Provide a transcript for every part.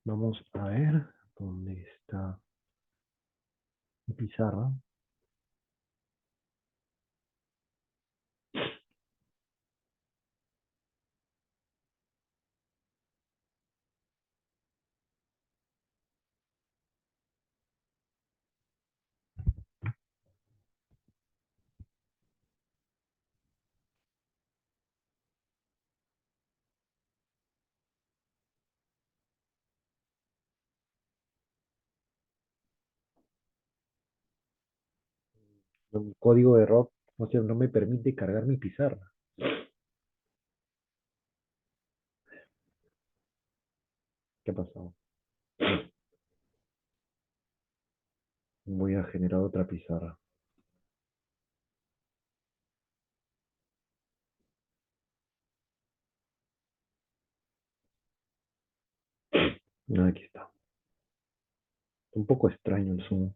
Vamos a ver dónde está mi pizarra. Mi código de error, o sea, no me permite cargar mi pizarra. ¿Qué ha pasado? Voy a generar otra pizarra. No, aquí está. Un poco extraño el Zoom.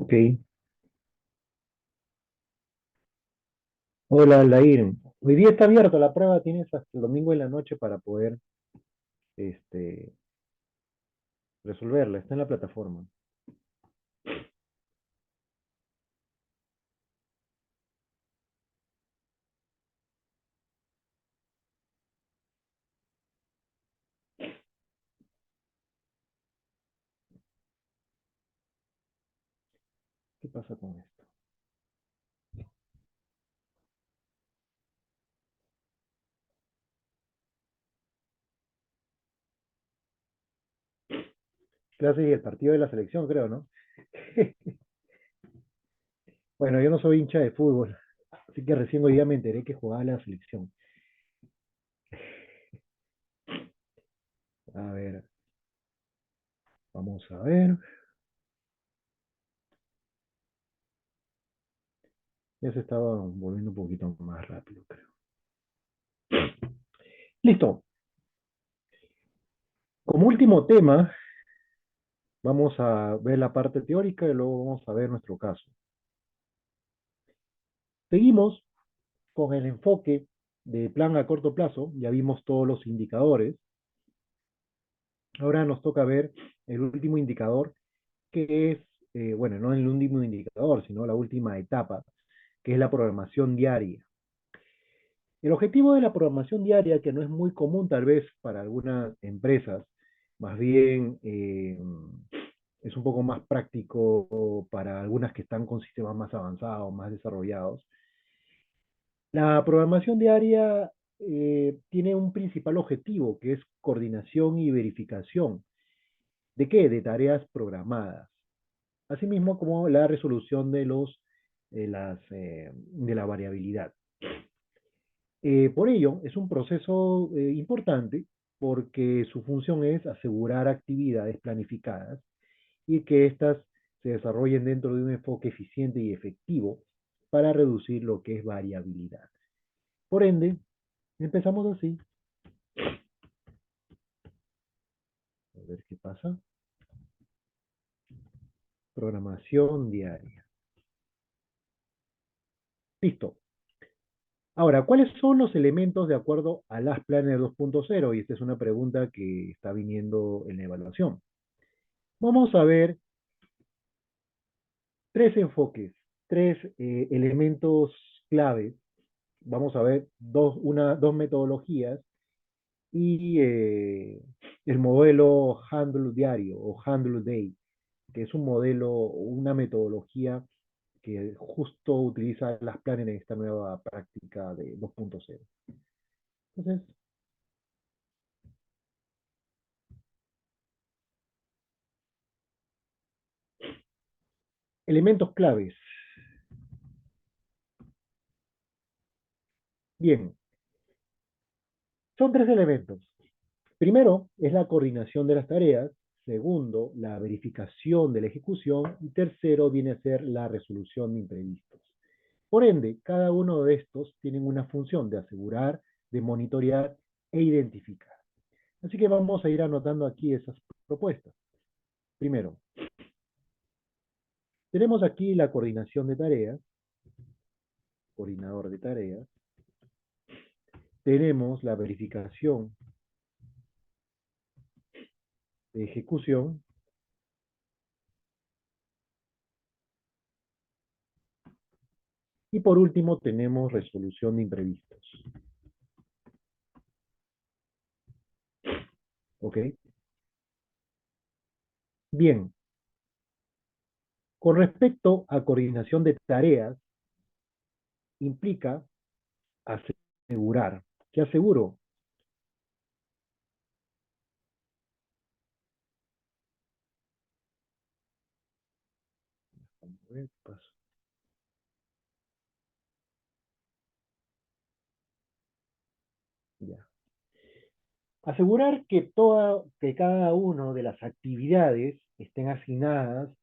Ok. Hola, Lair. Hoy día está abierto la prueba. Tienes hasta el domingo en la noche para poder este, resolverla. Está en la plataforma. ¿Qué pasa con esto? Clase y el partido de la selección, creo, ¿no? Bueno, yo no soy hincha de fútbol, así que recién hoy día me enteré que jugaba la selección. A ver, vamos a ver. Ya se estaba volviendo un poquito más rápido, creo. Listo. Como último tema, vamos a ver la parte teórica y luego vamos a ver nuestro caso. Seguimos con el enfoque de plan a corto plazo. Ya vimos todos los indicadores. Ahora nos toca ver el último indicador, que es, bueno, no el último indicador, sino la última etapa, que es la programación diaria. El objetivo de la programación diaria, que no es muy común tal vez para algunas empresas, más bien es un poco más práctico para algunas que están con sistemas más avanzados, más desarrollados. La programación diaria tiene un principal objetivo, que es coordinación y verificación. ¿De qué? De tareas programadas. Asimismo como la resolución de la variabilidad. Por ello, es un proceso importante porque su función es asegurar actividades planificadas y que éstas se desarrollen dentro de un enfoque eficiente y efectivo para reducir lo que es variabilidad. Por ende, empezamos así. A ver qué pasa. Programación diaria. Listo. Ahora, ¿cuáles son los elementos de acuerdo a las Planner 2.0? Y esta es una pregunta que está viniendo en la evaluación. Vamos a ver tres enfoques, tres elementos clave Vamos a ver dos metodologías y el modelo Handle Diario o Handle Day, que es un modelo, una metodología que justo utiliza las planes en esta nueva práctica de 2.0. Entonces, elementos claves. Bien, son tres elementos. Primero es la coordinación de las tareas, segundo, la verificación de la ejecución y tercero viene a ser la resolución de imprevistos. Por ende, cada uno de estos tienen una función de asegurar, de monitorear e identificar. Así que vamos a ir anotando aquí esas propuestas. Primero, tenemos aquí la coordinación de tareas, coordinador de tareas. Tenemos la verificación de ejecución. Y por último, tenemos resolución de imprevistos. ¿Ok? Bien, con respecto a coordinación de tareas, implica asegurar. ¿Qué aseguro? A ver, paso. Ya. Asegurar que cada una de las actividades estén asignadas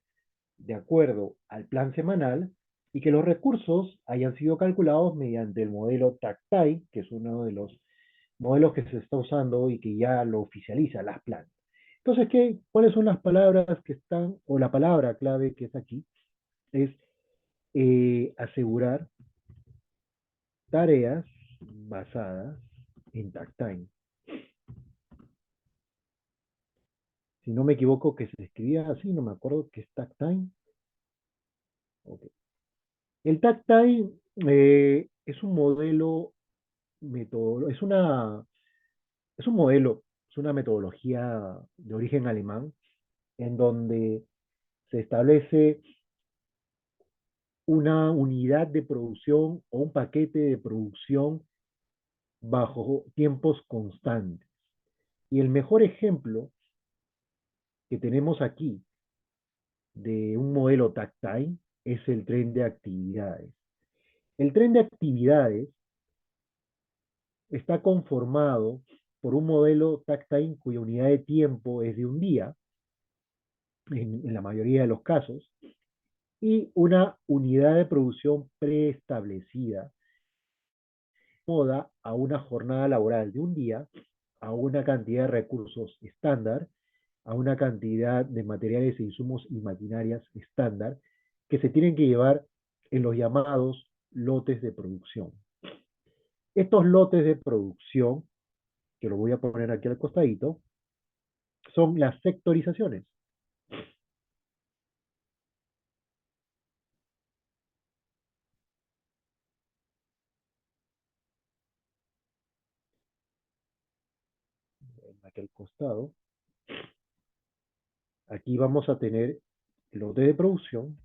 de acuerdo al plan semanal y que los recursos hayan sido calculados mediante el modelo TACTAI, que es uno de los modelos que se está usando y que ya lo oficializa, las planes. Entonces, ¿cuáles son las palabras que están, o la palabra clave que es aquí? Es asegurar tareas basadas en TACTIME. Si no me equivoco, que se escribía así, no me acuerdo que es TACTIME. Okay. El TACTIME es un modelo, es un modelo, es una metodología de origen alemán en donde se establece una unidad de producción o un paquete de producción bajo tiempos constantes. Y el mejor ejemplo que tenemos aquí de un modelo tactile es el tren de actividades. El tren de actividades está conformado por un modelo tactile cuya unidad de tiempo es de un día, en la mayoría de los casos, y una unidad de producción preestablecida, moda a una jornada laboral de un día, a una cantidad de recursos estándar, a una cantidad de materiales e insumos y maquinarias estándar que se tienen que llevar en los llamados lotes de producción. Estos lotes de producción, que lo voy a poner aquí al costadito, son las sectorizaciones. En aquel costado, aquí vamos a tener el lote de producción,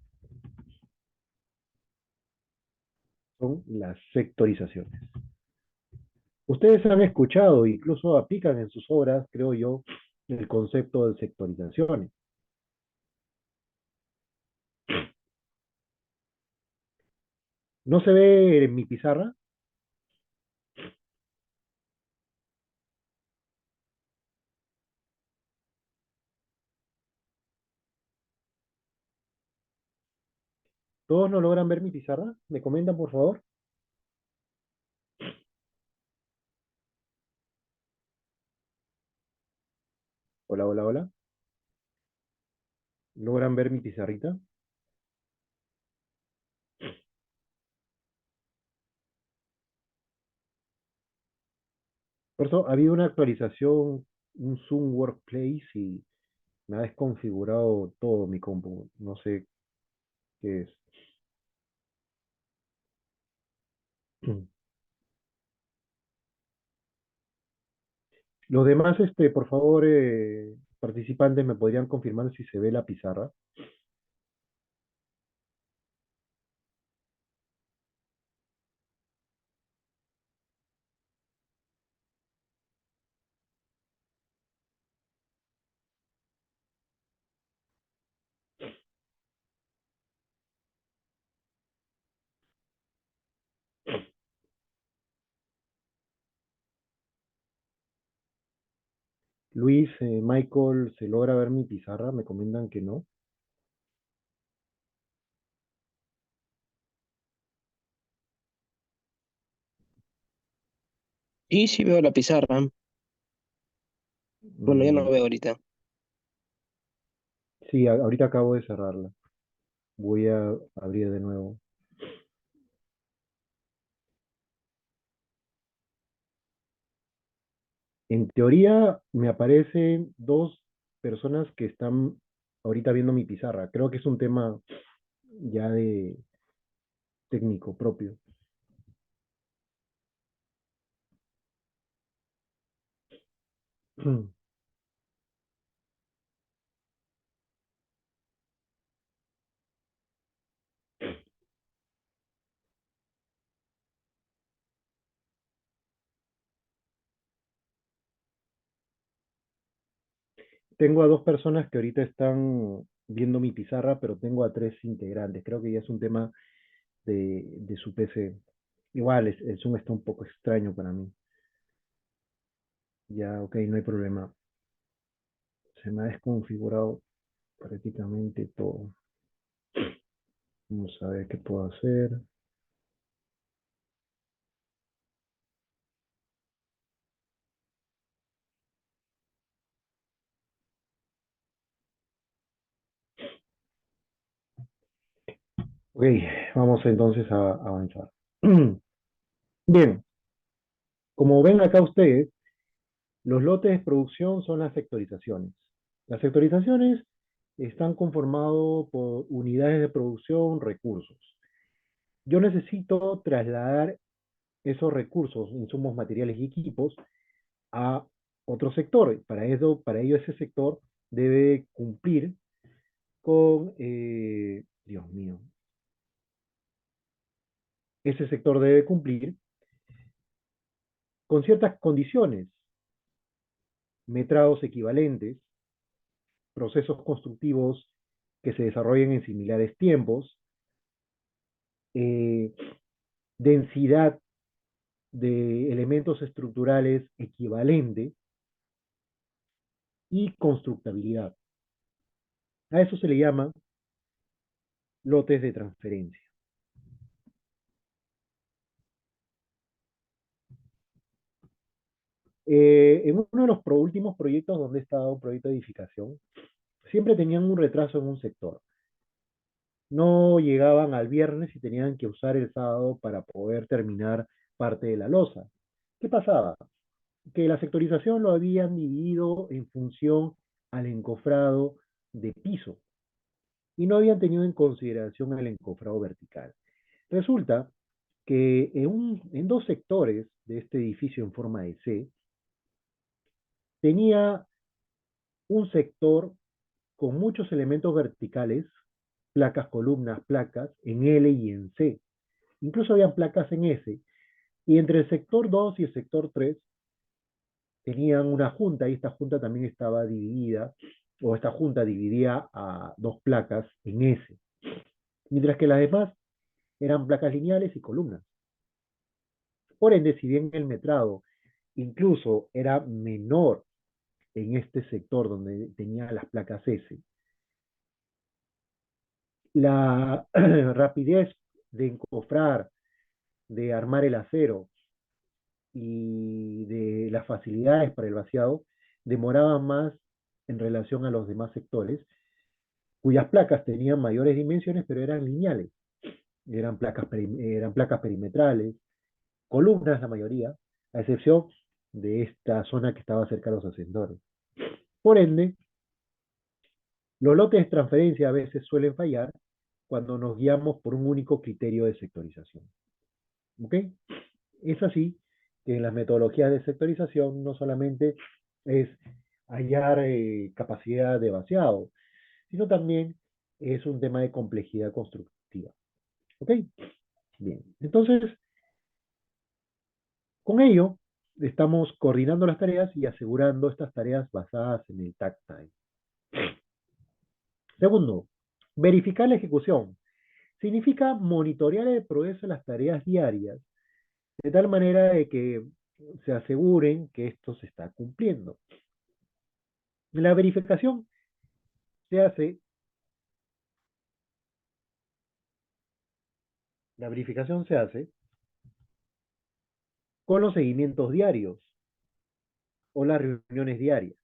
son las sectorizaciones. Ustedes han escuchado, incluso aplican en sus obras, creo yo, el concepto de sectorizaciones. ¿No se ve en mi pizarra? ¿Todos no logran ver mi pizarra? ¿Me comentan, por favor? Hola, hola, hola. ¿Logran ver mi pizarrita? Por eso, ha habido una actualización, un Zoom Workplace y me ha desconfigurado todo mi compu. No sé qué es. Los demás, por favor, participantes, me podrían confirmar si se ve la pizarra. Luis, Michael, ¿se logra ver mi pizarra? Me comentan que no. Y sí veo la pizarra. Bueno, ya no Bien. veo ahorita. Sí, ahorita acabo de cerrarla. Voy a abrir de nuevo. En teoría, me aparecen dos personas que están ahorita viendo mi pizarra. Creo que es un tema ya de técnico propio. Tengo a dos personas que ahorita están viendo mi pizarra, pero tengo a tres integrantes. Creo que ya es un tema de su PC. Igual, el Zoom está un poco extraño para mí. Ya, ok, no hay problema. Se me ha desconfigurado prácticamente todo. Vamos a ver qué puedo hacer. Ok, vamos entonces a avanzar. Bien, como ven acá ustedes, los lotes de producción son las sectorizaciones. Las sectorizaciones están conformados por unidades de producción, recursos. Yo necesito trasladar esos recursos, insumos, materiales y equipos a otro sector. Para ello ese sector debe cumplir con, Dios mío, ese sector debe cumplir con ciertas condiciones, metrados equivalentes, procesos constructivos que se desarrollen en similares tiempos, eh, densidad de elementos estructurales equivalente y constructabilidad. A eso se le llama lotes de transferencia. En uno de los últimos proyectos donde he estado, un proyecto de edificación, siempre tenían un retraso en un sector. No llegaban al viernes y tenían que usar el sábado para poder terminar parte de la losa. ¿Qué pasaba? Que la sectorización lo habían dividido en función al encofrado de piso y no habían tenido en consideración el encofrado vertical. Resulta que en dos sectores de este edificio en forma de C, tenía un sector con muchos elementos verticales, placas, columnas, placas, en L y en C. Incluso habían placas en S. Y entre el sector 2 y el sector 3 tenían una junta, y esta junta también estaba dividida, o esta junta dividía a dos placas en S, mientras que las demás eran placas lineales y columnas. Por ende, si bien el metrado incluso era menor en este sector donde tenía las placas S, la rapidez de encofrar, de armar el acero y de las facilidades para el vaciado demoraban más en relación a los demás sectores, cuyas placas tenían mayores dimensiones, pero eran lineales. Eran placas perimetrales, columnas la mayoría, a excepción de esta zona que estaba cerca de los ascensores. Por ende, los lotes de transferencia a veces suelen fallar cuando nos guiamos por un único criterio de sectorización. ¿Ok? Es así que en las metodologías de sectorización no solamente es hallar capacidad de vaciado, sino también es un tema de complejidad constructiva. ¿Ok? Bien. Entonces, con ello, estamos coordinando las tareas y asegurando estas tareas basadas en el takt time. Segundo, verificar la ejecución. Significa monitorear el progreso de las tareas diarias, de tal manera de que se aseguren que esto se está cumpliendo. La verificación se hace, la verificación se hace con los seguimientos diarios o las reuniones diarias,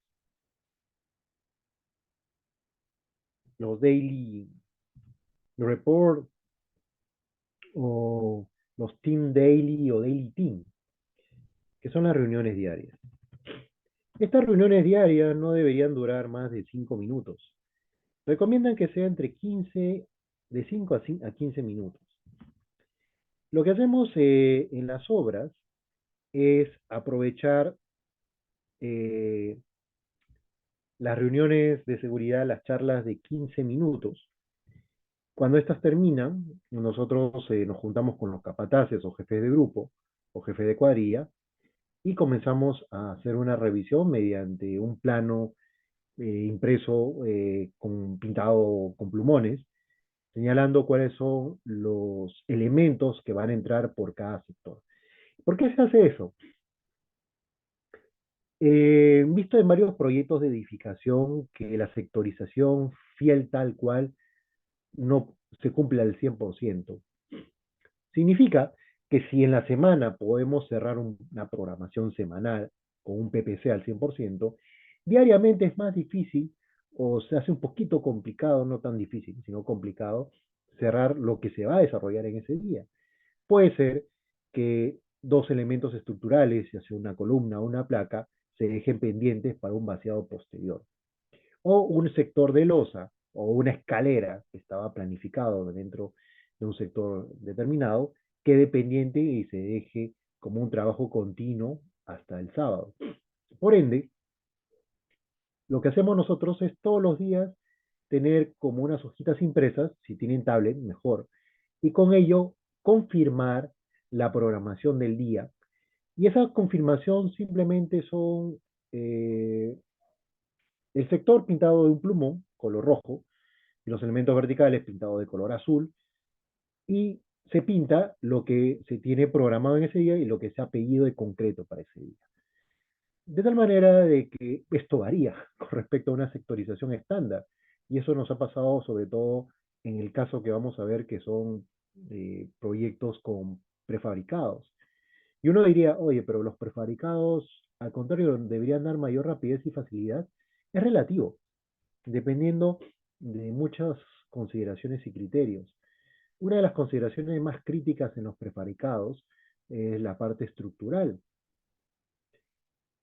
los daily report o los team daily o daily team, que son las reuniones diarias. Estas reuniones diarias no deberían durar más de 5 minutos. Recomiendan que sea entre 15, de 5 a 15 minutos. Lo que hacemos en las obras es aprovechar eh, las reuniones de seguridad, las charlas de 15 minutos. Cuando estas terminan, nosotros nos juntamos con los capataces o jefes de grupo o jefes de cuadrilla y comenzamos a hacer una revisión mediante un plano impreso pintado con plumones, señalando cuáles son los elementos que van a entrar por cada sector. ¿Por qué se hace eso? Visto en varios proyectos de edificación que la sectorización fiel tal cual no se cumple al 100%. Significa que si en la semana podemos cerrar una programación semanal con un PPC al 100%, diariamente es más difícil o se hace un poquito complicado, no tan difícil, sino complicado, cerrar lo que se va a desarrollar en ese día. Puede ser que dos elementos estructurales, ya sea una columna o una placa, se dejen pendientes para un vaciado posterior. O un sector de losa o una escalera que estaba planificado dentro de un sector determinado, quede pendiente y se deje como un trabajo continuo hasta el sábado. Por ende, lo que hacemos nosotros es todos los días tener como unas hojitas impresas, si tienen tablet, mejor, y con ello confirmar la programación del día. Y esa confirmación simplemente son el sector pintado de un plumón, color rojo, y los elementos verticales pintados de color azul, y se pinta lo que se tiene programado en ese día y lo que se ha pedido de concreto para ese día. De tal manera de que esto varía con respecto a una sectorización estándar. Y eso nos ha pasado sobre todo en el caso que vamos a ver que son proyectos con prefabricados. Y uno diría, oye, pero los prefabricados, al contrario, deberían dar mayor rapidez y facilidad. Es relativo, dependiendo de muchas consideraciones y criterios. Una de las consideraciones más críticas en los prefabricados es la parte estructural.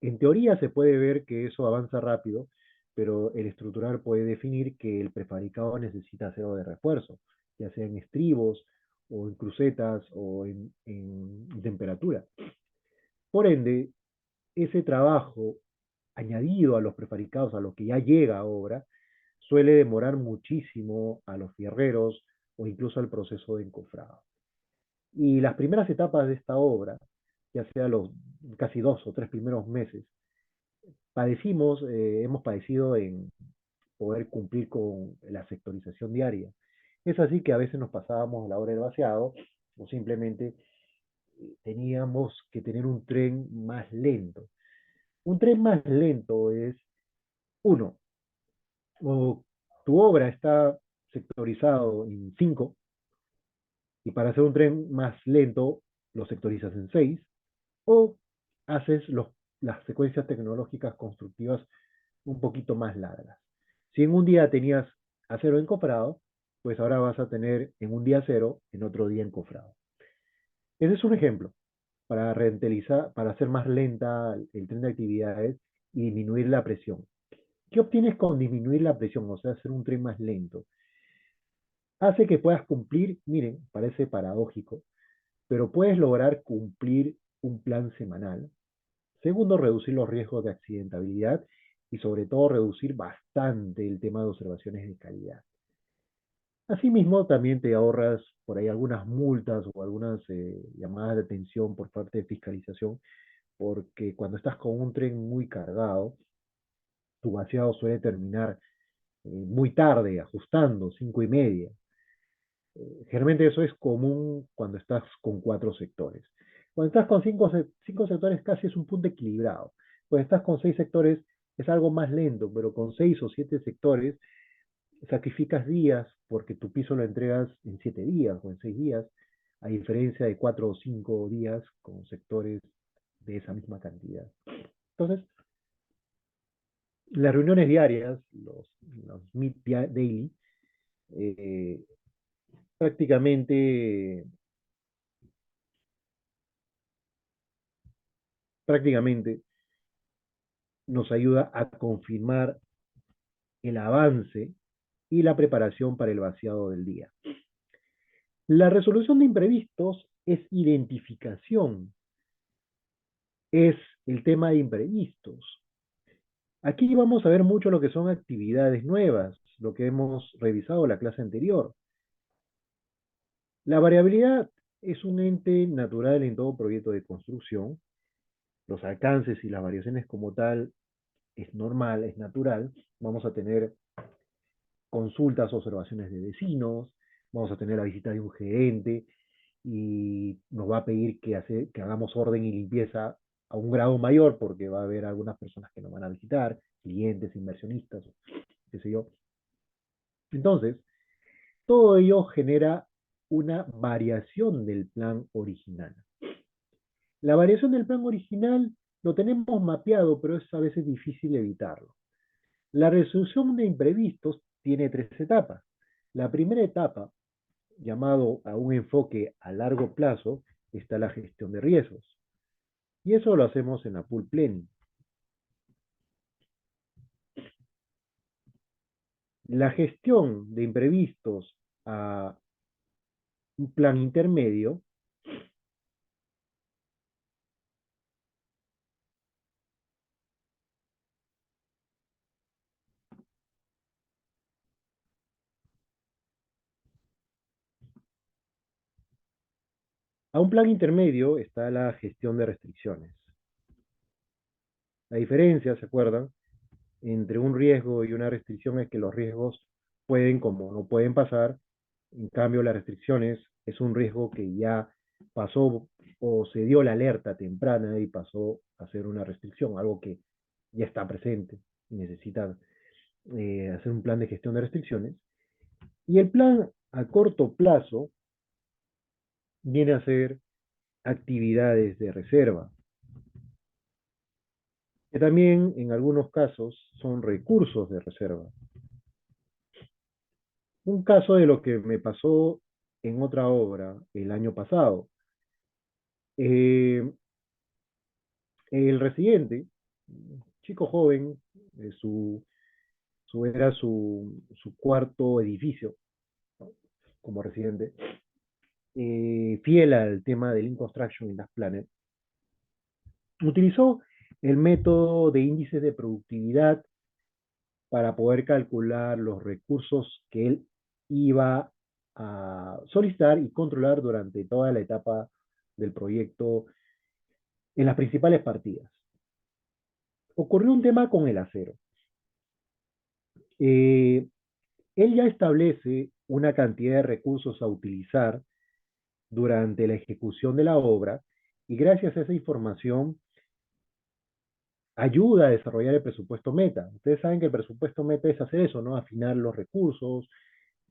En teoría se puede ver que eso avanza rápido, pero el estructural puede definir que el prefabricado necesita acero de refuerzo, ya sea en estribos o en crucetas o en temperatura. Por ende, ese trabajo añadido a los prefabricados, a lo que ya llega a obra, suele demorar muchísimo a los fierreros o incluso al proceso de encofrado. Y las primeras etapas de esta obra, ya sea los casi 2 o 3 primeros meses, hemos padecido en poder cumplir con la sectorización diaria. Es así que a veces nos pasábamos la hora del vaciado o simplemente teníamos que tener un tren más lento. Un tren más lento es, uno, o tu obra está sectorizado en 5 y para hacer un tren más lento lo sectorizas en 6, o haces las secuencias tecnológicas constructivas un poquito más largas. Si en un día tenías acero encofrado, pues ahora vas a tener en un día acero, en otro día encofrado. Ese es un ejemplo para rentalizar, para hacer más lenta el tren de actividades y disminuir la presión. ¿Qué obtienes con disminuir la presión? O sea, hacer un tren más lento. Hace que puedas cumplir, miren, parece paradójico, pero puedes lograr cumplir un plan semanal Segundo, reducir los riesgos de accidentabilidad y sobre todo reducir bastante el tema de observaciones de calidad. Asimismo, también te ahorras por ahí algunas multas o algunas llamadas de atención por parte de fiscalización, porque cuando estás con un tren muy cargado, tu vaciado suele terminar muy tarde, ajustando, 5:30. Generalmente eso es común cuando estás con cuatro sectores. Cuando estás con cinco sectores casi es un punto equilibrado. Cuando estás con seis sectores es algo más lento, pero con seis o siete sectores sacrificas días porque tu piso lo entregas en 7 días o en 6 días, a diferencia de 4 o 5 días con sectores de esa misma cantidad. Entonces, las reuniones diarias, los Meet Daily, eh, prácticamente, prácticamente nos ayuda a confirmar el avance y la preparación para el vaciado del día. La resolución de imprevistos es identificación, es el tema de imprevistos. Aquí vamos a ver mucho lo que son actividades nuevas, lo que hemos revisado en la clase anterior. La variabilidad es un ente natural en todo proyecto de construcción. Los alcances y las variaciones como tal es normal, es natural. Vamos a tener consultas, observaciones de vecinos, vamos a tener la visita de un gerente y nos va a pedir que hagamos orden y limpieza a un grado mayor porque va a haber algunas personas que nos van a visitar, clientes, inversionistas, qué sé yo. Entonces, todo ello genera una variación del plan original. La variación del plan original lo tenemos mapeado, pero es a veces difícil evitarlo. La resolución de imprevistos tiene tres etapas. La primera etapa, llamado a un enfoque a largo plazo, está la gestión de riesgos. Y eso lo hacemos en la pool planning. La gestión de imprevistos a un plan intermedio, a un plan intermedio está la gestión de restricciones. La diferencia, ¿se acuerdan?, entre un riesgo y una restricción es que los riesgos pueden como no pueden pasar, en cambio las restricciones es un riesgo que ya pasó o se dio la alerta temprana y pasó a ser una restricción, algo que ya está presente y necesita hacer un plan de gestión de restricciones. Y el plan a corto plazo viene a ser actividades de reserva, que también en algunos casos son recursos de reserva. Un caso de lo que me pasó en otra obra el año pasado. Eh, el residente, chico joven, era su cuarto edificio, ¿no?, como residente, fiel al tema del Lean Construction y las Planet, utilizó el método de índices de productividad para poder calcular los recursos que él iba a solicitar y controlar durante toda la etapa del proyecto en las principales partidas. Ocurrió un tema con el acero. Eh, Él ya establece una cantidad de recursos a utilizar durante la ejecución de la obra y gracias a esa información ayuda a desarrollar el presupuesto meta. Ustedes saben que el presupuesto meta es hacer eso, ¿no? Afinar los recursos,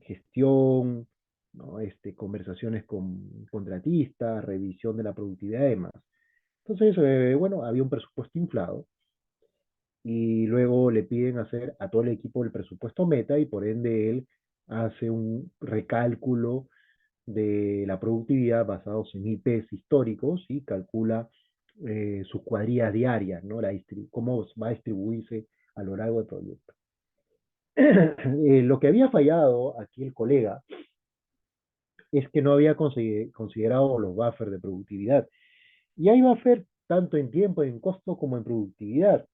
gestión, ¿no? Conversaciones con contratistas, revisión de la productividad y demás. Entonces, bueno, había un presupuesto inflado y luego le piden hacer a todo el equipo el presupuesto meta y por ende él hace un recálculo de la productividad basados en IPs históricos y calcula sus cuadrillas diarias, ¿no? Cómo va a distribuirse a lo largo del proyecto. Lo que había fallado aquí el colega es que no había considerado los buffers de productividad. Y hay tanto en tiempo, en costo como en productividad.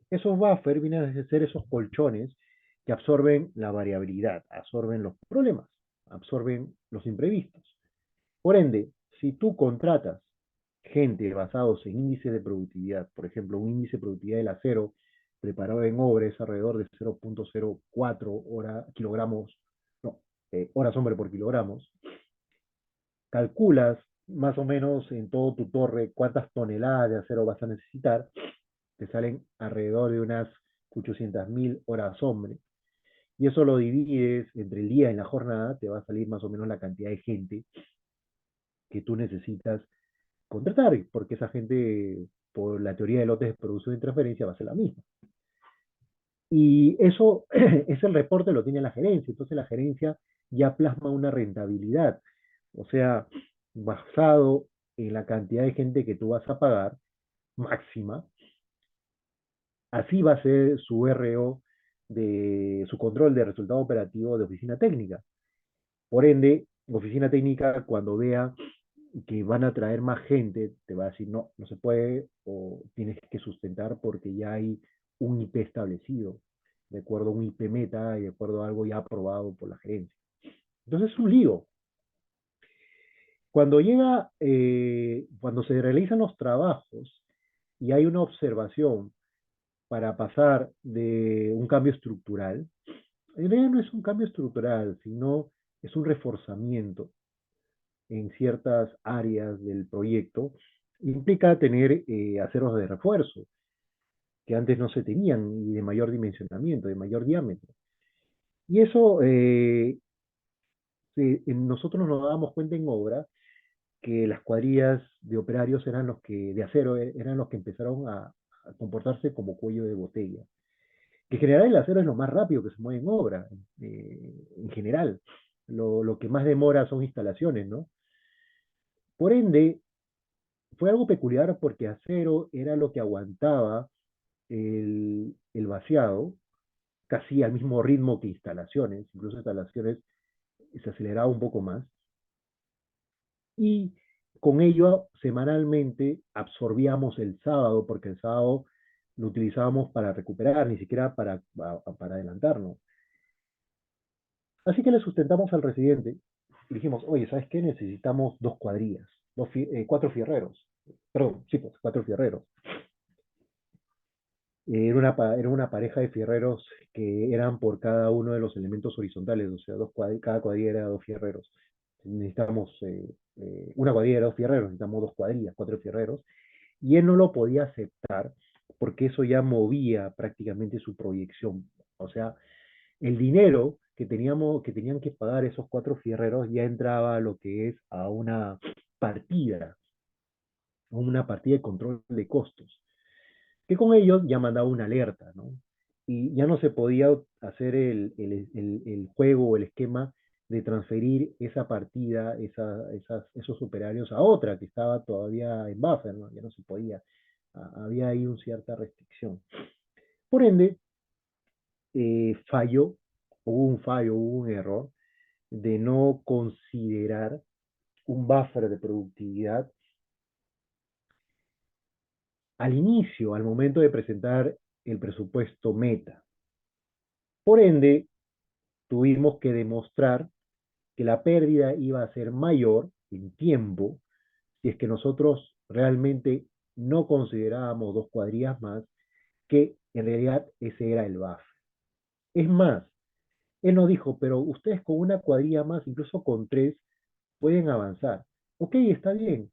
Esos buffers vienen a ser esos colchones que absorben la variabilidad, absorben los problemas, absorben los imprevistos. Por ende, si tú contratas gente basados en índices de productividad, por ejemplo, un índice de productividad del acero preparado en obra es alrededor de 0.04 kilogramos, no, horas hombre por kilogramos, calculas más o menos en todo tu torre cuántas toneladas de acero vas a necesitar, te salen alrededor de unas 800.000 horas hombre, y eso lo divides entre el día y la jornada, te va a salir más o menos la cantidad de gente que tú necesitas contratar, porque esa gente, por la teoría de lotes de producción y transferencia, va a ser la misma. Y eso, ese reporte lo tiene la gerencia, entonces la gerencia ya plasma una rentabilidad, o sea, basado en la cantidad de gente que tú vas a pagar máxima, así va a ser su RO de su control de resultado operativo de oficina técnica. Por ende, oficina técnica, cuando vea que van a traer más gente, te va a decir, no, no se puede, o tienes que sustentar porque ya hay un IP establecido, de acuerdo a un IP meta y de acuerdo a algo ya aprobado por la gerencia. Entonces es un lío. Cuando se realizan los trabajos y hay una observación para pasar de un cambio estructural, en realidad no es un cambio estructural, sino es un reforzamiento en ciertas áreas del proyecto, implica tener aceros de refuerzo, que antes no se tenían, y de mayor dimensionamiento, de mayor diámetro. Y eso, nosotros nos dábamos cuenta en obra que las cuadrillas de operarios eran los que, de acero, eran los que empezaron a comportarse como cuello de botella. Que en general el acero es lo más rápido que se mueve en obra, en general. Lo que más demora son instalaciones, ¿no? Por ende, fue algo peculiar porque acero era lo que aguantaba el vaciado casi al mismo ritmo que instalaciones, incluso instalaciones se aceleraba un poco más, y con ello semanalmente absorbíamos el sábado, porque el sábado lo utilizábamos para recuperar, ni siquiera para adelantarnos. Así que le sustentamos al residente y dijimos, oye, ¿sabes qué? Necesitamos dos cuadrillas, cuatro fierreros, perdón, sí, pues, cuatro fierreros. Era una pareja de fierreros que eran por cada uno de los elementos horizontales, o sea, cada cuadrilla era dos fierreros. Necesitamos una cuadrilla de dos fierreros, necesitamos dos cuadrillas, cuatro fierreros, y él no lo podía aceptar porque eso ya movía prácticamente su proyección. O sea, el dinero que tenían que pagar esos cuatro fierreros ya entraba a lo que es a una partida de control de costos que con ellos ya mandaba una alerta, ¿no? Y ya no se podía hacer el juego o el esquema de transferir esa partida, esos operarios a otra que estaba todavía en buffer, ¿no? Ya no se podía. Había ahí una cierta restricción. Por ende, hubo un error de no considerar un buffer de productividad al inicio, al momento de presentar el presupuesto meta. Por ende, tuvimos que demostrar que la pérdida iba a ser mayor en tiempo si es que nosotros realmente no considerábamos dos cuadrillas más, que en realidad ese era el buffer. Es más, él nos dijo, pero ustedes con una cuadrilla más, incluso con tres, pueden avanzar. Ok, está bien,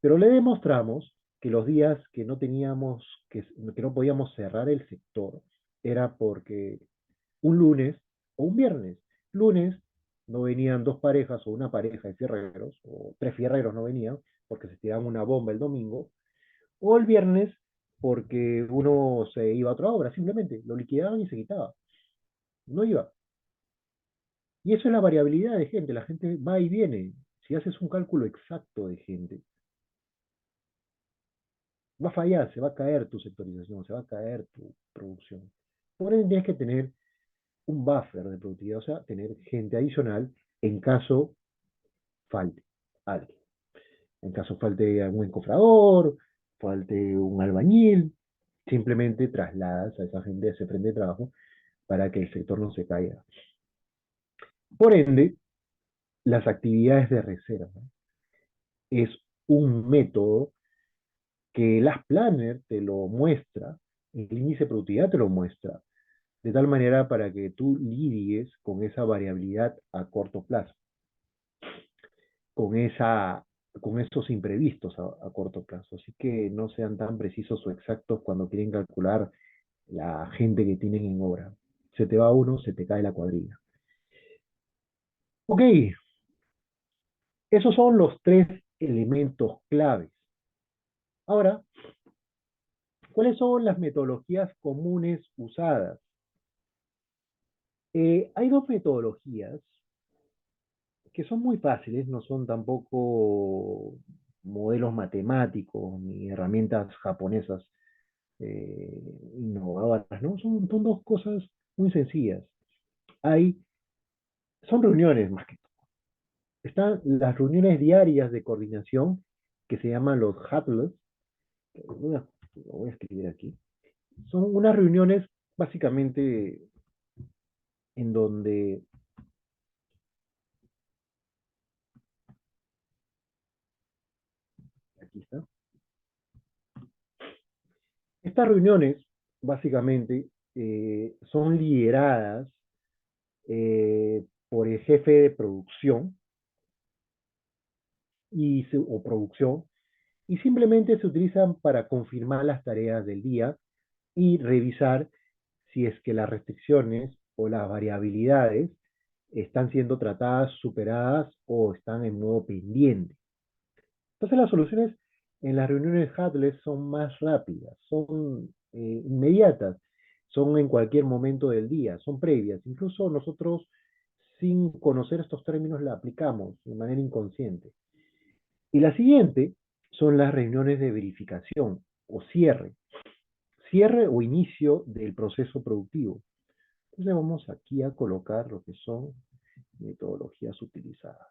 pero le demostramos que los días que no teníamos, que no podíamos cerrar el sector, era porque un lunes o un viernes. Lunes no venían dos parejas o una pareja de fierreros, o tres fierreros no venían, porque se tiraban una bomba el domingo, o el viernes porque uno se iba a otra obra, simplemente lo liquidaban y se quitaba, no iba. Y eso es la variabilidad de gente, la gente va y viene. Si haces un cálculo exacto de gente, va a fallar, se va a caer tu sectorización, se va a caer tu producción. Por eso tienes que tener un buffer de productividad, o sea, tener gente adicional en caso falte alguien. En caso falte algún encofrador, falte un albañil, simplemente trasladas a esa gente a ese frente de trabajo para que el sector no se caiga. Por ende, las actividades de reserva es un método que las Planner te lo muestra, el índice de productividad te lo muestra, de tal manera para que tú lidies con esa variabilidad a corto plazo, con con esos imprevistos a corto plazo. Así que no sean tan precisos o exactos cuando quieren calcular la gente que tienen en obra. Se te va uno, se te cae la cuadrilla. Ok, esos son los tres elementos claves. Ahora, ¿cuáles son las metodologías comunes usadas? Hay dos metodologías que son muy fáciles, no son tampoco modelos matemáticos ni herramientas japonesas eh, innovadoras, ¿no? Son dos cosas muy sencillas. Hay, son reuniones más que todo. Están las reuniones diarias de coordinación que se llaman los huddles. Lo voy a escribir aquí. Son unas reuniones básicamente en donde, aquí está, estas reuniones básicamente son lideradas por el jefe de producción o producción y simplemente se utilizan para confirmar las tareas del día y revisar si es que las restricciones o las variabilidades están siendo tratadas, superadas o están en modo pendiente. Entonces las soluciones en las reuniones Hadley son más rápidas, son inmediatas, son en cualquier momento del día, son previas. Incluso nosotros, sin conocer estos términos, la aplicamos de manera inconsciente. Y la siguiente son las reuniones de verificación o cierre o inicio del proceso productivo. Entonces vamos aquí a colocar lo que son metodologías utilizadas.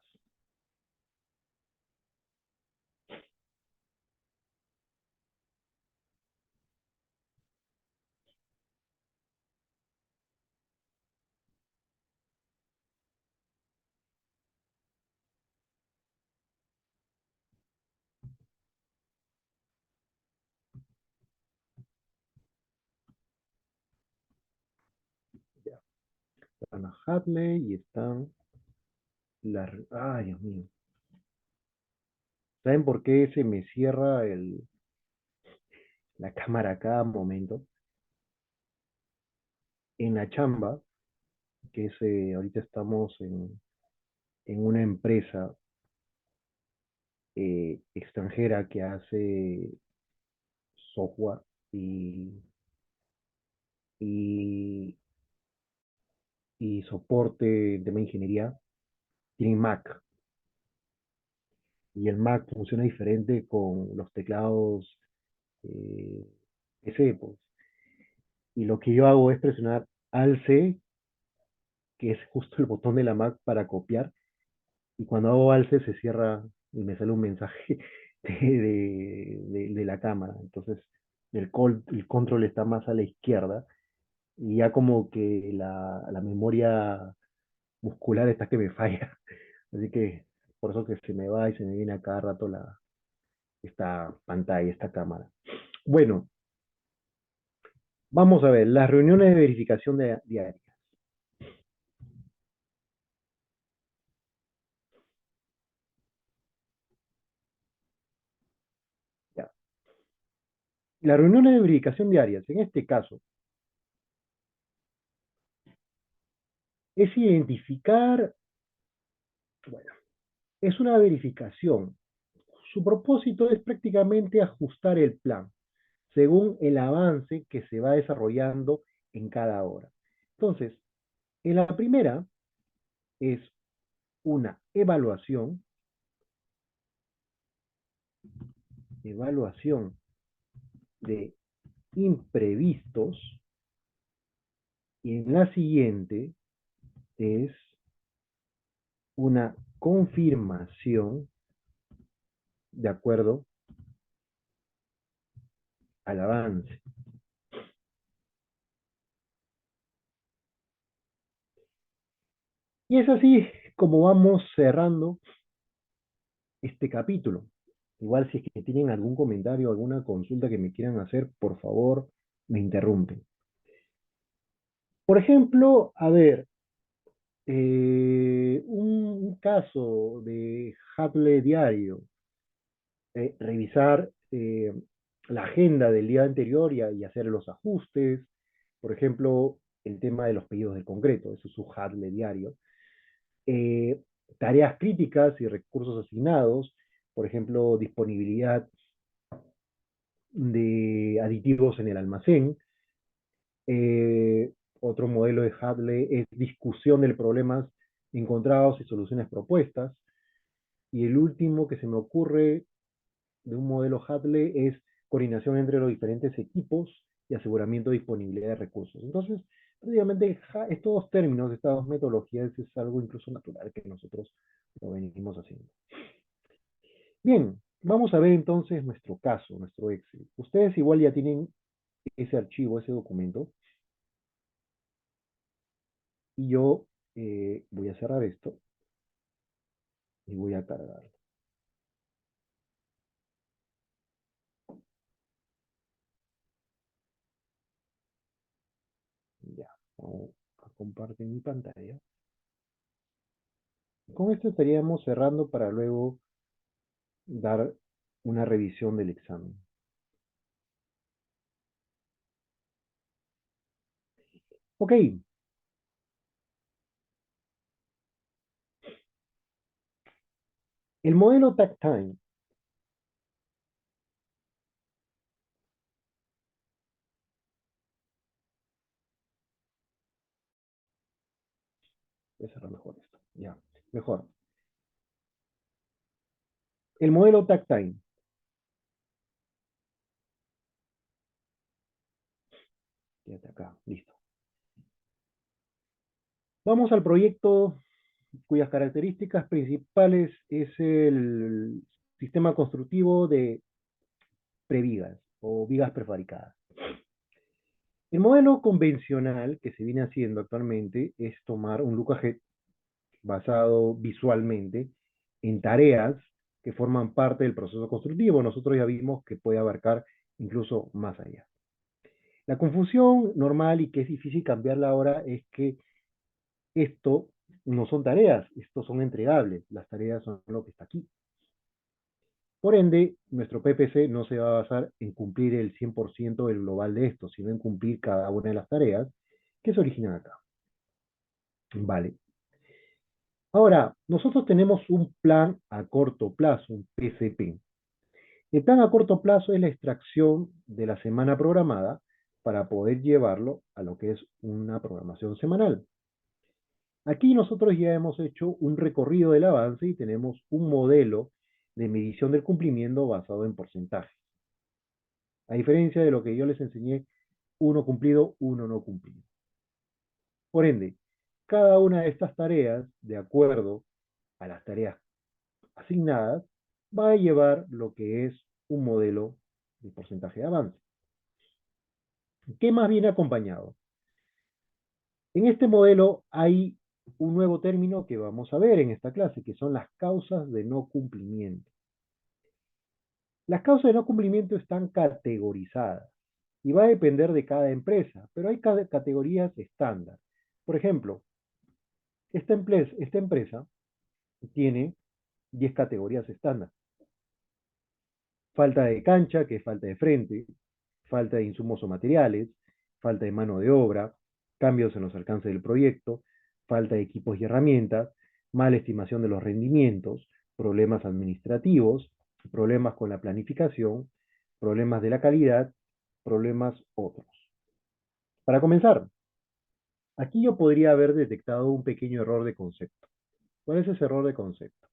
Ya. Están las Hadley y están las... Ay, Dios mío. ¿Saben por qué se me cierra la cámara a cada momento? En la chamba, que es, ahorita estamos en una empresa extranjera que hace software y, y, y soporte de ingeniería, tienen Mac. Y el Mac funciona diferente con los teclados eh, PC, pues. Y lo que yo hago es presionar Alt-C, que es justo el botón de la Mac para copiar, y cuando hago Alt-C se cierra y me sale un mensaje de la cámara. Entonces, el control está más a la izquierda, y ya como que la memoria muscular está que me falla. Así que por eso que se me va y se me viene a cada rato esta pantalla, esta cámara. Bueno, vamos a ver, las reuniones de verificación diarias. Ya. Las reuniones de verificación diarias, en este caso, es identificar, bueno, es una verificación. Su propósito es prácticamente ajustar el plan según el avance que se va desarrollando en cada hora. Entonces, en la primera es una evaluación de imprevistos, y en la siguiente es una confirmación, ¿de acuerdo? al avance. Y es así como vamos cerrando este capítulo. Igual si es que tienen algún comentario, alguna consulta que me quieran hacer, por favor, me interrumpen. Por ejemplo, a ver, un caso de Hadley diario, revisar la agenda del día anterior y hacer los ajustes. Por ejemplo, el tema de los pedidos del concreto, eso es su Hadley diario. Eh, Tareas críticas y recursos asignados, por ejemplo, disponibilidad de aditivos en el almacén. Eh, Otro modelo de Hadley es discusión de problemas encontrados y soluciones propuestas. Y el último que se me ocurre de un modelo Hadley es coordinación entre los diferentes equipos y aseguramiento de disponibilidad de recursos. Entonces, prácticamente estos dos términos, estas dos metodologías, es algo incluso natural que nosotros lo venimos haciendo. Bien, vamos a ver entonces nuestro caso, nuestro Excel. Ustedes igual ya tienen ese archivo, ese documento, y yo voy a cerrar esto y voy a cargarlo. Ya, vamos a compartir mi pantalla. Con esto estaríamos cerrando para luego dar una revisión del examen. Ok, el modelo TAC-Time. Voy a cerrar mejor esto. Ya, mejor. El modelo TAC-Time. Quédate acá, listo. Vamos al proyecto cuyas características principales es el sistema constructivo de previgas o vigas prefabricadas. El modelo convencional que se viene haciendo actualmente es tomar un look ahead basado visualmente en tareas que forman parte del proceso constructivo. Nosotros ya vimos que puede abarcar incluso más allá. La confusión normal y que es difícil cambiarla ahora es que esto no son tareas, estos son entregables. Las tareas son lo que está aquí. Por ende, nuestro PPC no se va a basar en cumplir el 100% del global de esto, sino en cumplir cada una de las tareas que se originan acá. Vale. Ahora, nosotros tenemos un plan a corto plazo, un PCP. El plan a corto plazo es la extracción de la semana programada para poder llevarlo a lo que es una programación semanal. Aquí nosotros ya hemos hecho un recorrido del avance y tenemos un modelo de medición del cumplimiento basado en porcentajes. A diferencia de lo que yo les enseñé, uno cumplido, uno no cumplido. Por ende, cada una de estas tareas, de acuerdo a las tareas asignadas, va a llevar lo que es un modelo de porcentaje de avance. ¿Qué más viene acompañado? En este modelo hay un nuevo término que vamos a ver en esta clase, que son las causas de no cumplimiento. Las causas de no cumplimiento están categorizadas y va a depender de cada empresa, pero hay categorías estándar. Por ejemplo, esta empresa tiene 10 categorías estándar. Falta de cancha, que es falta de frente, falta de insumos o materiales, falta de mano de obra, cambios en los alcances del proyecto, falta de equipos y herramientas, mala estimación de los rendimientos, problemas administrativos, problemas con la planificación, problemas de la calidad, problemas otros. Para comenzar, aquí yo podría haber detectado un pequeño error de concepto. ¿Cuál es ese error de concepto?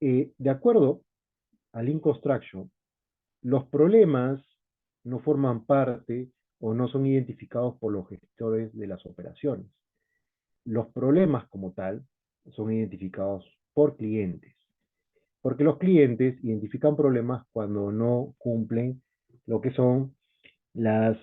De acuerdo al Lean Construction, los problemas no forman parte o no son identificados por los gestores de las operaciones. Los problemas como tal son identificados por clientes, porque los clientes identifican problemas cuando no cumplen lo que son las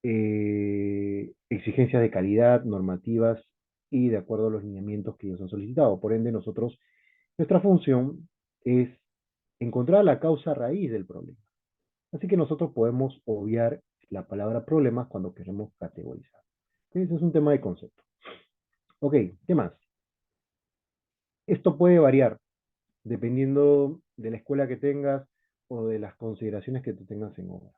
exigencias de calidad, normativas y de acuerdo a los lineamientos que ellos han solicitado. Por ende, nuestra función es encontrar la causa raíz del problema. Así que nosotros podemos obviar la palabra problemas cuando queremos categorizar. Ese es un tema de concepto. Ok, ¿qué más? Esto puede variar dependiendo de la escuela que tengas o de las consideraciones que tú tengas en obra.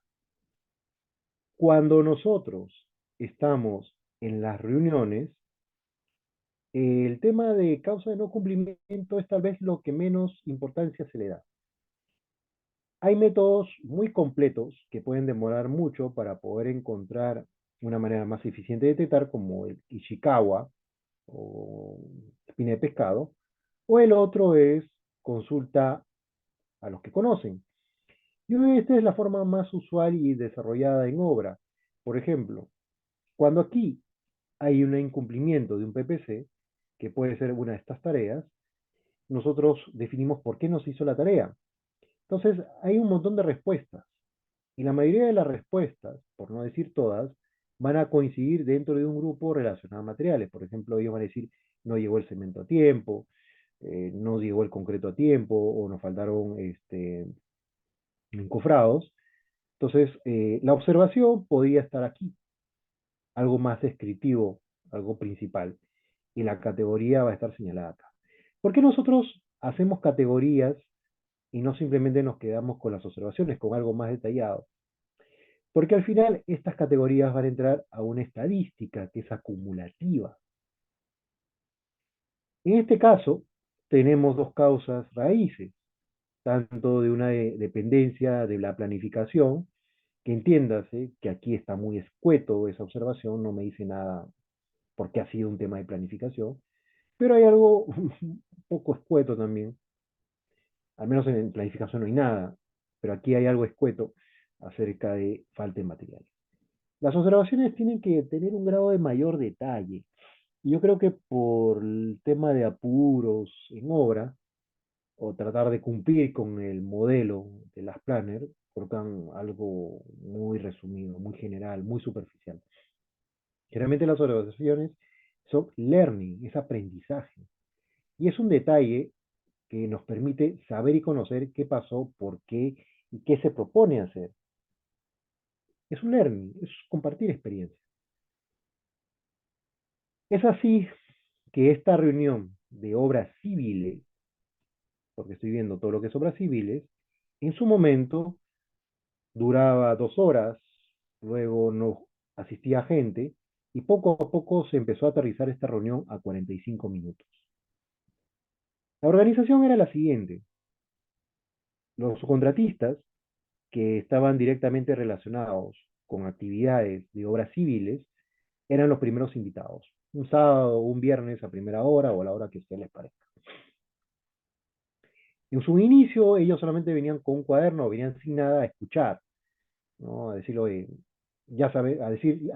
Cuando nosotros estamos en las reuniones, el tema de causa de no cumplimiento es tal vez lo que menos importancia se le da. Hay métodos muy completos que pueden demorar mucho para poder encontrar una manera más eficiente de detectar, como el Ishikawa o espina de pescado, o el otro es consulta a los que conocen. Y esta es la forma más usual y desarrollada en obra. Por ejemplo, cuando aquí hay un incumplimiento de un PPC, que puede ser una de estas tareas, nosotros definimos por qué no se hizo la tarea. Entonces, hay un montón de respuestas. Y la mayoría de las respuestas, por no decir todas, van a coincidir dentro de un grupo relacionado a materiales. Por ejemplo, ellos van a decir, no llegó el cemento a tiempo, no llegó el concreto a tiempo, o nos faltaron encofrados. Entonces, la observación podría estar aquí, algo más descriptivo, algo principal, y la categoría va a estar señalada acá. ¿Por qué nosotros hacemos categorías y no simplemente nos quedamos con las observaciones, con algo más detallado? Porque al final estas categorías van a entrar a una estadística que es acumulativa. En este caso, tenemos dos causas raíces, tanto de una dependencia de la planificación, que entiéndase que aquí está muy escueto esa observación, no me dice nada porque ha sido un tema de planificación, pero hay algo un poco escueto también, al menos en planificación no hay nada, pero aquí hay algo escueto acerca de falta de material. Las observaciones tienen que tener un grado de mayor detalle. Y yo creo que por el tema de apuros en obra, o tratar de cumplir con el modelo de las planner, colocan algo muy resumido, muy general, muy superficial. Generalmente las observaciones son learning, es aprendizaje. Y es un detalle que nos permite saber y conocer qué pasó, por qué y qué se propone hacer. Es un learning, es compartir experiencia. Es así que esta reunión de obras civiles, porque estoy viendo todo lo que es obras civiles, en su momento duraba 2 horas, luego no asistía gente, y poco a poco se empezó a aterrizar esta reunión a 45 minutos. La organización era la siguiente. Los contratistas que estaban directamente relacionados con actividades de obras civiles eran los primeros invitados. Un sábado o un viernes a primera hora o a la hora que a ustedes les parezca. En su inicio, ellos solamente venían con un cuaderno, venían sin nada a escuchar, ¿no? A decirlo, ya sabe, a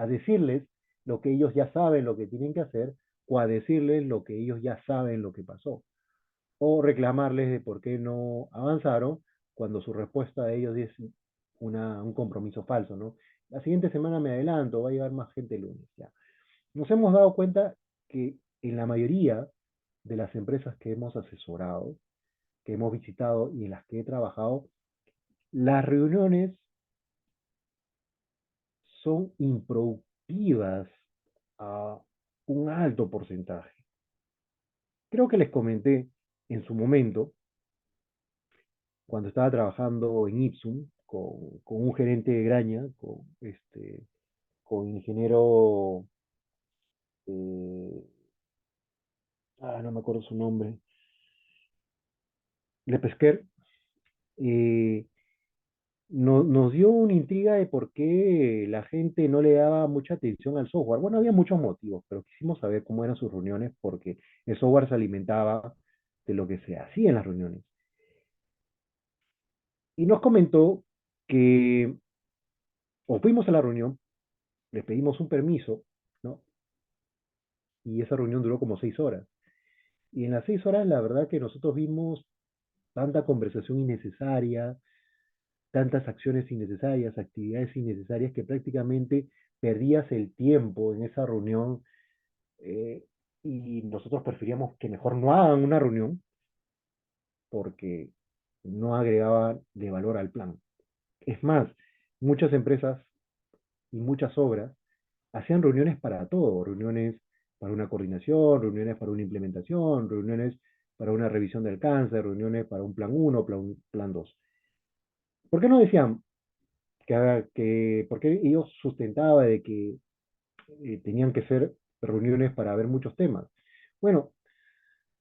decirles lo que ellos ya saben lo que tienen que hacer, o a decirles lo que ellos ya saben lo que pasó, o reclamarles de por qué no avanzaron cuando su respuesta a ellos es un compromiso falso, ¿no? La siguiente semana me adelanto, va a llegar más gente el lunes, ya. Nos hemos dado cuenta que en la mayoría de las empresas que hemos asesorado, que hemos visitado y en las que he trabajado, las reuniones son improductivas a un alto porcentaje. Creo que les comenté en su momento, cuando estaba trabajando en Ipsum, con un gerente de Graña, con ingeniero, eh, no me acuerdo su nombre, Le Pesquer, eh, nos dio una intriga de por qué la gente no le daba mucha atención al software. Bueno, había muchos motivos, pero quisimos saber cómo eran sus reuniones porque el software se alimentaba de lo que se hacía en las reuniones. Y nos comentó que o fuimos a la reunión, les pedimos un permiso, ¿no? Y esa reunión duró como 6 horas. Y en las 6 horas, la verdad que nosotros vimos tanta conversación innecesaria, tantas acciones innecesarias, actividades innecesarias, que prácticamente perdías el tiempo en esa reunión, eh, y nosotros preferíamos que mejor no hagan una reunión porque no agregaba de valor al plan. Es más, muchas empresas y muchas obras hacían reuniones para todo, reuniones para una coordinación, reuniones para una implementación, reuniones para una revisión del alcance, reuniones para un plan uno, plan 2. ¿Por qué no decían por qué ellos sustentaban de que tenían que ser reuniones para ver muchos temas? Bueno,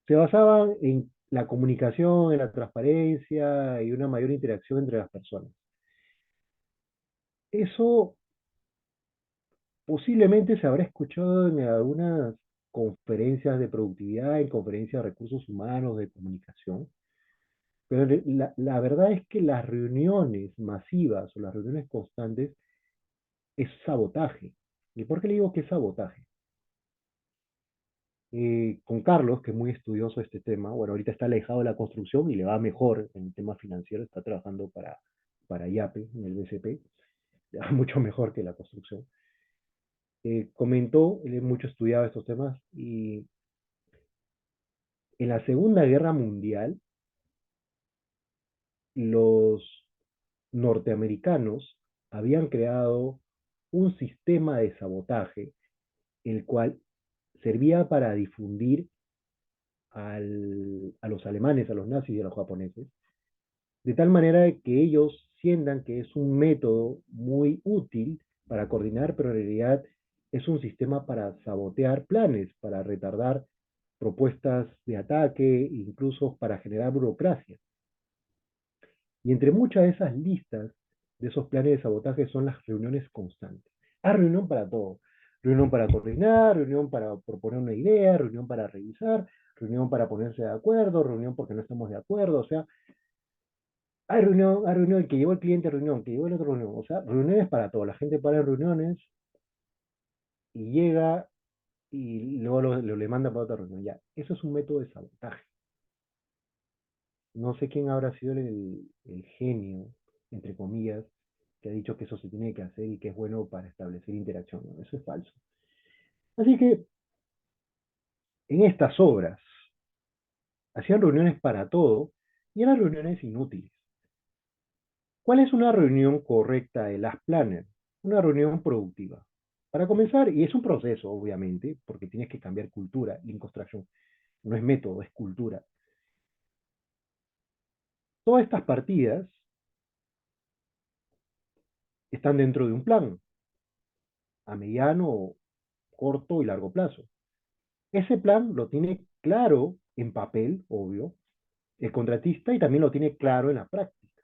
se basaban en la comunicación, en la transparencia y una mayor interacción entre las personas. Eso posiblemente se habrá escuchado en algunas conferencias de productividad, en conferencias de recursos humanos, de comunicación, pero la verdad es que las reuniones masivas o las reuniones constantes es sabotaje. ¿Y por qué le digo que es sabotaje? Con Carlos, que es muy estudioso de este tema, bueno, ahorita está alejado de la construcción y le va mejor en el tema financiero, está trabajando para IAPE, en el BCP, le va mucho mejor que la construcción. Comentó, él es mucho estudiado estos temas, y en la Segunda Guerra Mundial, los norteamericanos habían creado un sistema de sabotaje, el cual servía para difundir a los alemanes, a los nazis y a los japoneses, de tal manera que ellos sientan que es un método muy útil para coordinar, pero en realidad es un sistema para sabotear planes, para retardar propuestas de ataque, incluso para generar burocracia. Y entre muchas de esas listas de esos planes de sabotaje son las reuniones constantes. Hay reunión para todo. Reunión para coordinar, reunión para proponer una idea, reunión para revisar, reunión para ponerse de acuerdo, reunión porque no estamos de acuerdo. O sea, hay reunión, que llevó el cliente a reunión, que llevó el otro reunión. O sea, reuniones para todo. La gente para en reuniones y llega y luego le manda para otra reunión. Ya, eso es un método de sabotaje. No sé quién habrá sido el genio, entre comillas, que ha dicho que eso se tiene que hacer y que es bueno para establecer interacción. ¿No? Eso es falso. Así que en estas obras hacían reuniones para todo y eran reuniones inútiles. ¿Cuál es una reunión correcta de las planners? Una reunión productiva. Para comenzar, y es un proceso, obviamente, porque tienes que cambiar cultura. Lean Construction no es método, es cultura. Todas estas partidas están dentro de un plan, a mediano, corto y largo plazo. Ese plan lo tiene claro en papel, obvio, el contratista, y también lo tiene claro en la práctica.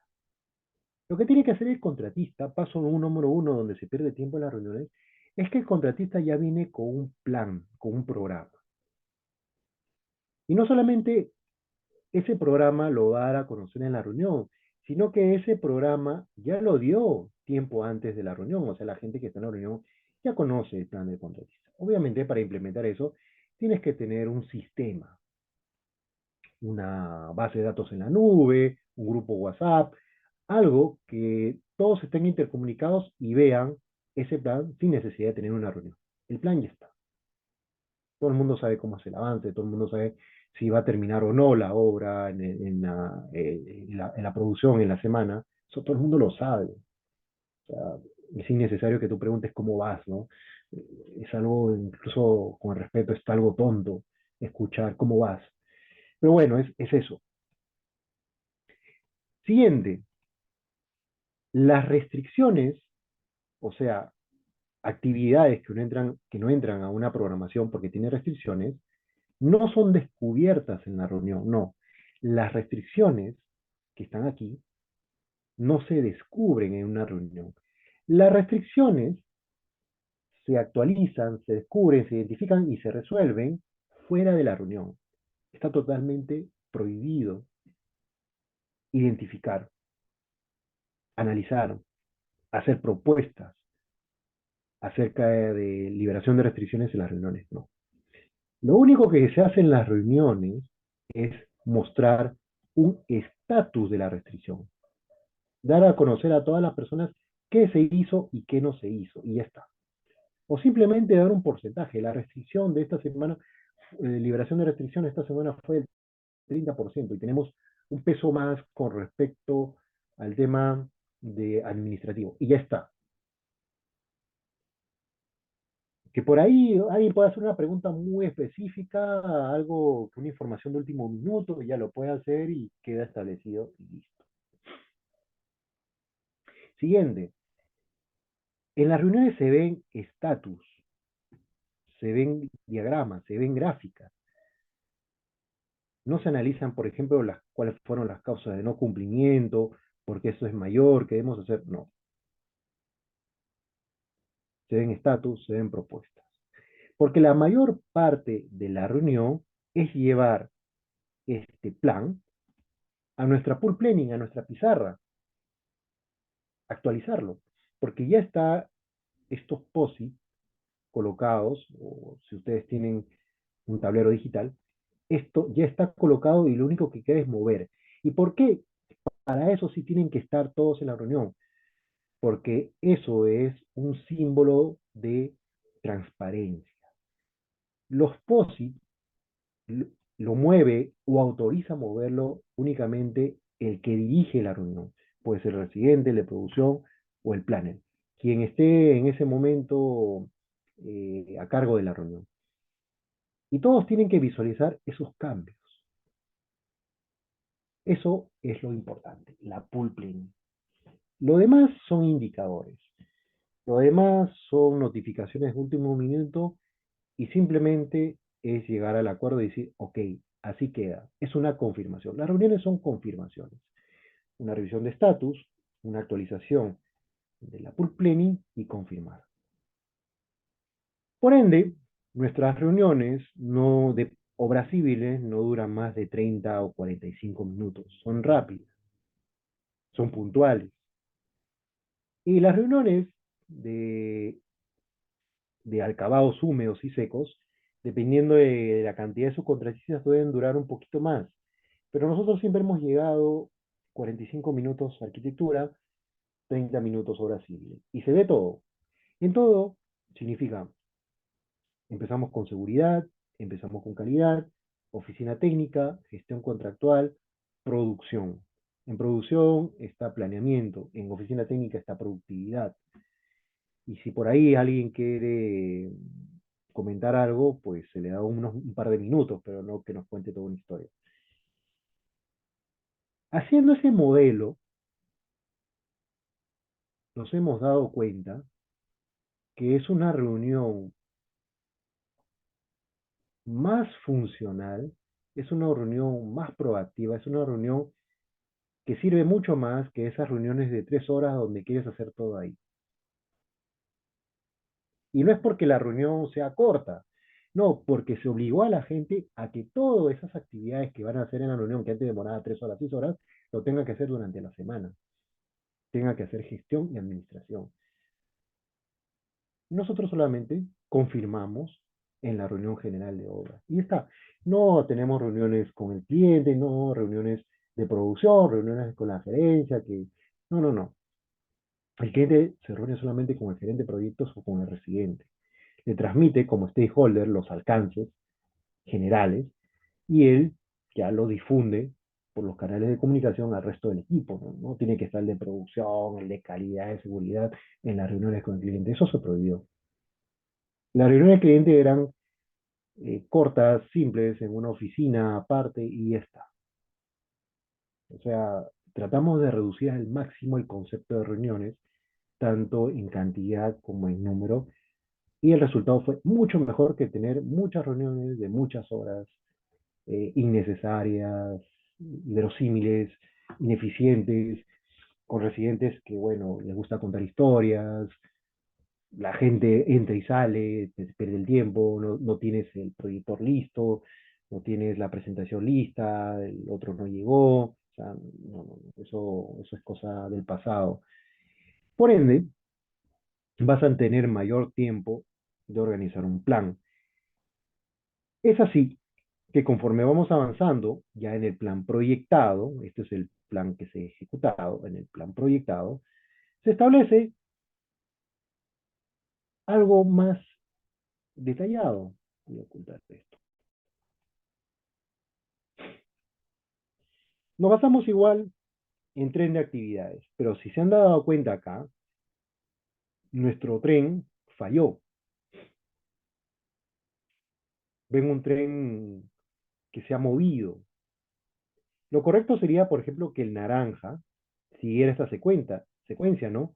Lo que tiene que hacer el contratista, paso uno, número uno, donde se pierde tiempo en las reuniones, es que el contratista ya viene con un plan, con un programa. Y no solamente ese programa lo va a dar a conocer en la reunión, sino que ese programa ya lo dio tiempo antes de la reunión. O sea, la gente que está en la reunión ya conoce el plan del contratista. Obviamente, para implementar eso, tienes que tener un sistema, una base de datos en la nube, un grupo WhatsApp, algo que todos estén intercomunicados y vean ese plan sin necesidad de tener una reunión. El plan ya está. Todo el mundo sabe cómo hacer el avance, todo el mundo sabe si va a terminar o no la obra en la producción, en la semana. Eso todo el mundo lo sabe. O sea, es innecesario que tú preguntes cómo vas, ¿no? Es algo, incluso con el respeto, es algo tonto escuchar cómo vas. Pero bueno, es eso. Siguiente, las restricciones, o sea, actividades que no entran a una programación porque tiene restricciones, no son descubiertas en la reunión, no. Las restricciones que están aquí no se descubren en una reunión. Las restricciones se actualizan, se descubren, se identifican y se resuelven fuera de la reunión. Está totalmente prohibido identificar, analizar, hacer propuestas acerca de liberación de restricciones en las reuniones, no. Lo único que se hace en las reuniones es mostrar un estatus de la restricción. dar a conocer a todas las personas qué se hizo y qué no se hizo, y ya está. O simplemente dar un porcentaje. La restricción de esta semana, liberación de restricción esta semana fue del 30% y tenemos un peso más con respecto al tema de administrativo. Y ya está. Que por ahí alguien puede hacer una pregunta muy específica, algo, una información de último minuto, y ya lo puede hacer y queda establecido y listo. Siguiente. En las reuniones se ven estatus, se ven diagramas, se ven gráficas. No se analizan, por ejemplo, cuáles fueron las causas de no cumplimiento, porque eso es mayor, qué debemos hacer. No. Se ven estatus, se ven propuestas. Porque la mayor parte de la reunión es llevar este plan a nuestra pool planning, a nuestra pizarra, actualizarlo. Porque ya está estos POSI colocados, o si ustedes tienen un tablero digital, esto ya está colocado y lo único que queda es mover. ¿Y por qué? Para eso sí tienen que estar todos en la reunión, porque eso es un símbolo de transparencia. Los POSI lo mueve o autoriza moverlo únicamente el que dirige la reunión. Puede ser el residente, el de producción o el planner, quien esté en ese momento a cargo de la reunión. Y todos tienen que visualizar esos cambios. Eso es lo importante, la pool planning. Lo demás son indicadores. Lo demás son notificaciones de último minuto y simplemente es llegar al acuerdo y decir, ok, así queda. Es una confirmación. Las reuniones son confirmaciones. Una revisión de estatus, una actualización de la pool planning y confirmar. Por ende, nuestras reuniones no de obras civiles no duran más de 30 o 45 minutos. Son rápidas, son puntuales. Y las reuniones de acabados húmedos y secos, dependiendo de la cantidad de subcontratistas, pueden durar un poquito más. Pero nosotros siempre hemos llegado 45 minutos arquitectura, 30 minutos obra civil. Y se ve todo. En todo significa, empezamos con seguridad, empezamos con calidad, oficina técnica, gestión contractual, producción. En producción está planeamiento, en oficina técnica está productividad. Y si por ahí alguien quiere comentar algo, pues se le da un par de minutos, pero no que nos cuente toda una historia. Haciendo ese modelo, nos hemos dado cuenta que es una reunión más funcional, es una reunión más proactiva, es una reunión que sirve mucho más que esas reuniones de 3 horas donde quieres hacer todo ahí. Y no es porque la reunión sea corta, no, porque se obligó a la gente a que todas esas actividades que van a hacer en la reunión, que antes demoraba 3 horas, 6 horas, lo tenga que hacer durante la semana. Tenga que hacer gestión y administración. Nosotros solamente confirmamos en la reunión general de obra. Y está. No tenemos reuniones con el cliente, no reuniones de producción, reuniones con la gerencia, que no, no, no. El cliente se reúne solamente con el gerente de proyectos o con el residente. Le transmite como stakeholder los alcances generales y él ya lo difunde por los canales de comunicación al resto del equipo. ¿No? No tiene que estar el de producción, el de calidad, de seguridad en las reuniones con el cliente. Eso se prohibió. Las reuniones del cliente eran cortas, simples, en una oficina aparte y ya está. O sea, tratamos de reducir al máximo el concepto de reuniones, tanto en cantidad como en número, y el resultado fue mucho mejor que tener muchas reuniones de muchas horas, innecesarias, inverosímiles, ineficientes, con residentes que, bueno, les gusta contar historias, la gente entra y sale, te pierde el tiempo, no, no tienes el proyector listo, no tienes la presentación lista, el otro no llegó, o sea, no, no, eso es cosa del pasado. Por ende, vas a tener mayor tiempo de organizar un plan. Es así que conforme vamos avanzando, ya en el plan proyectado, este es el plan que se ha ejecutado, en el plan proyectado, se establece algo más detallado. Voy a ocultar esto. Nos basamos igual en tren de actividades, pero si se han dado cuenta acá, nuestro tren falló. Ven un tren que se ha movido. Lo correcto sería, por ejemplo, que el naranja siguiera esta secuencia, ¿no?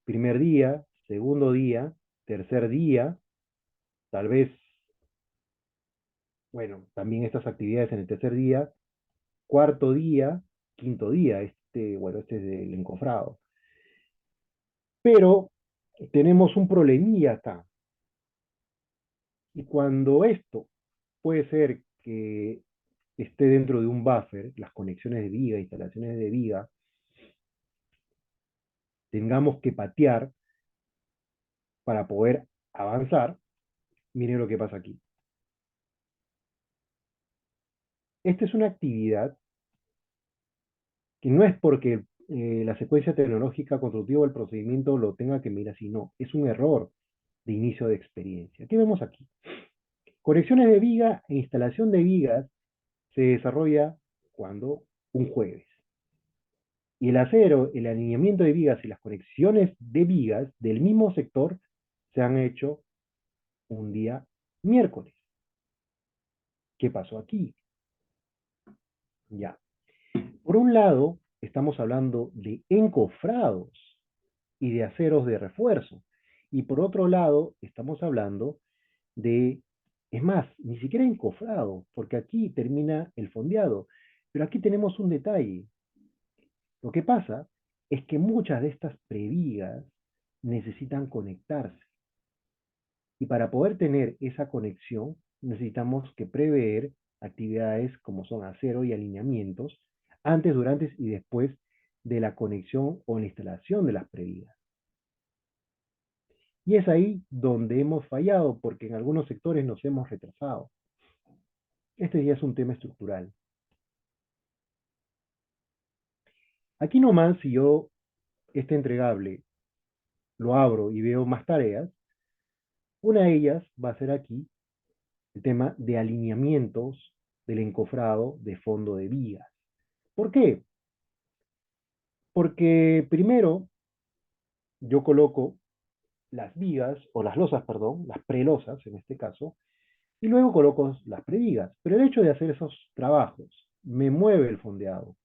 Primer día, segundo día, tercer día, tal vez, bueno, también estas actividades en el tercer día, cuarto día, quinto día, bueno, este es del encofrado. Pero tenemos un problemilla acá. Y cuando esto puede ser que esté dentro de un buffer, las conexiones de viga, instalaciones de viga, tengamos que patear para poder avanzar, miren lo que pasa aquí. Esta es una actividad que no es porque la secuencia tecnológica constructiva o el procedimiento lo tenga que mirar así, no, es un error de inicio de experiencia. ¿Qué vemos aquí? Conexiones de viga e instalación de vigas se desarrolla cuando un jueves. Y el acero, el alineamiento de vigas y las conexiones de vigas del mismo sector se han hecho un día miércoles. ¿Qué pasó aquí? Ya. Por un lado, estamos hablando de encofrados y de aceros de refuerzo. Y por otro lado, estamos hablando de, es más, ni siquiera encofrado, porque aquí termina el fondeado. Pero aquí tenemos un detalle. Lo que pasa es que muchas de estas previgas necesitan conectarse. Y para poder tener esa conexión, necesitamos que prever actividades como son acero y alineamientos antes, durante y después de la conexión o la instalación de las previgas. Y es ahí donde hemos fallado, porque en algunos sectores nos hemos retrasado. Este ya es un tema estructural. Aquí nomás, si yo este entregable lo abro y veo más tareas, una de ellas va a ser aquí el tema de alineamientos del encofrado de fondo de vigas. ¿Por qué? Porque primero yo coloco las vigas, o las losas, perdón, las prelosas en este caso, y luego coloco las previgas. Pero el hecho de hacer esos trabajos me mueve el fondeado.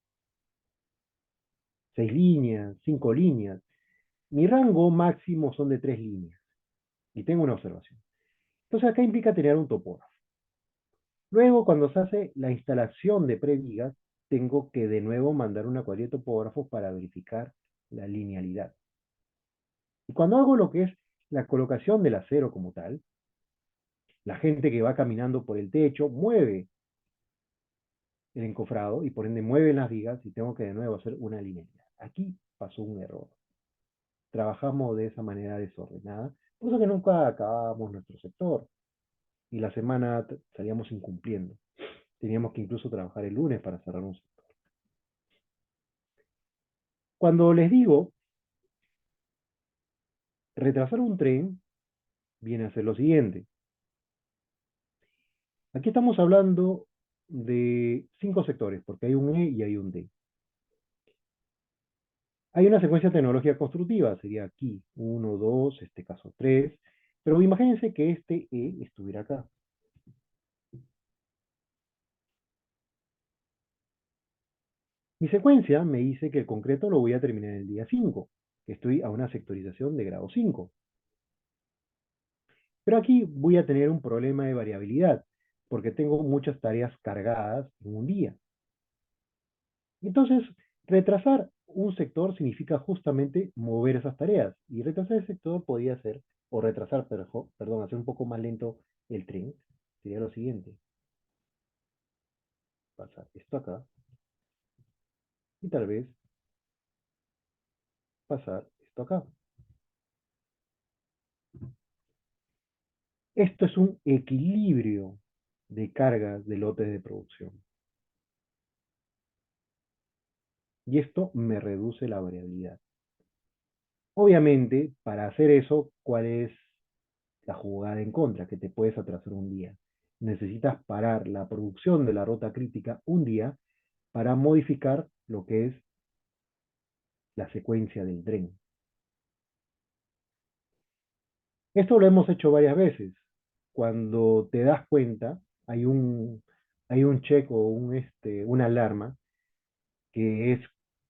6 líneas, 5 líneas. Mi rango máximo son de 3 líneas. Y tengo una observación. Entonces acá implica tener un topógrafo. Luego, cuando se hace la instalación de previgas, tengo que de nuevo mandar una cuadrilla de topógrafos para verificar la linealidad. Y cuando hago lo que es la colocación del acero como tal, la gente que va caminando por el techo mueve el encofrado y por ende mueve las vigas y tengo que de nuevo hacer una linealidad. Aquí pasó un error. Trabajamos de esa manera desordenada, por eso que nunca acabábamos nuestro sector y la semana salíamos incumpliendo. Teníamos que incluso trabajar el lunes para cerrar un sector. Cuando les digo retrasar un tren, viene a ser lo siguiente. Aquí estamos hablando de 5 sectores, porque hay un E y hay un D. Hay una secuencia tecnológica constructiva, sería aquí, 1, 2, este caso 3, pero imagínense que este E estuviera acá. Mi secuencia me dice que el concreto lo voy a terminar en el día 5, que estoy a una sectorización de grado 5. Pero aquí voy a tener un problema de variabilidad, porque tengo muchas tareas cargadas en un día. Entonces, retrasar un sector significa justamente mover esas tareas. Y retrasar el sector podría ser, o retrasar, perdón, hacer un poco más lento el tren, sería lo siguiente. Pasar esto acá, y tal vez pasar esto acá. Esto es un equilibrio de cargas de lotes de producción. y esto me reduce la variabilidad. Obviamente, para hacer eso, ¿cuál es la jugada en contra? Que te puedes atrasar un día. Necesitas parar la producción de la ruta crítica un día para modificar lo que es la secuencia del tren. Esto lo hemos hecho varias veces. Cuando te das cuenta, hay un check o una alarma que es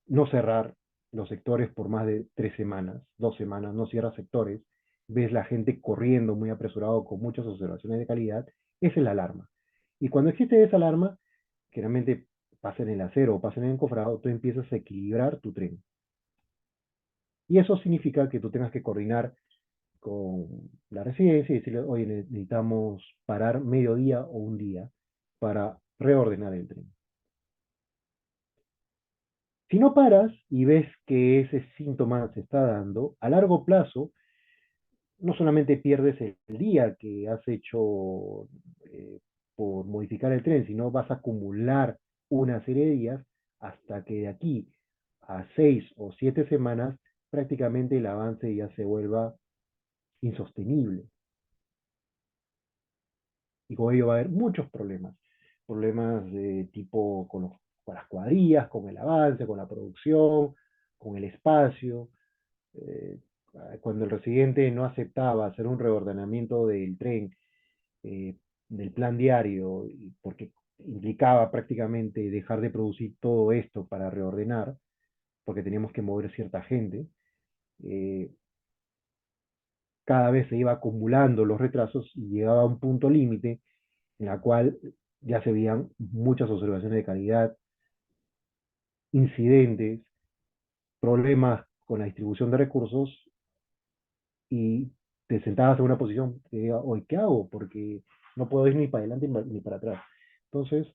no cerrar los sectores por más de 3 semanas, 2 semanas, no cierras sectores, ves la gente corriendo muy apresurado con muchas observaciones de calidad, esa es la alarma. Y cuando existe esa alarma, generalmente pasa en el acero o pasa en el encofrado, tú empiezas a equilibrar tu tren. Y eso significa que tú tengas que coordinar con la residencia y decirle, oye, necesitamos parar mediodía o un día para reordenar el tren. Si no paras y ves que ese síntoma se está dando, a largo plazo, no solamente pierdes el día que has hecho por modificar el tren, sino vas a acumular una serie de días hasta que de aquí a 6 o 7 semanas prácticamente el avance ya se vuelva insostenible. Y con ello va a haber muchos problemas. Problemas de tipo con las cuadrillas, con el avance, con la producción, con el espacio. eh, Cuando el residente no aceptaba hacer un reordenamiento del tren, eh, del plan diario, porque implicaba prácticamente dejar de producir todo esto para reordenar, porque teníamos que mover cierta gente, eh, cada vez se iba acumulando los retrasos y llegaba a un punto límite en la cual ya se veían muchas observaciones de calidad, incidentes, problemas con la distribución de recursos y te sentabas en una posición que diga, hoy, ¿qué hago? Porque no puedo ir ni para adelante ni para atrás. Entonces,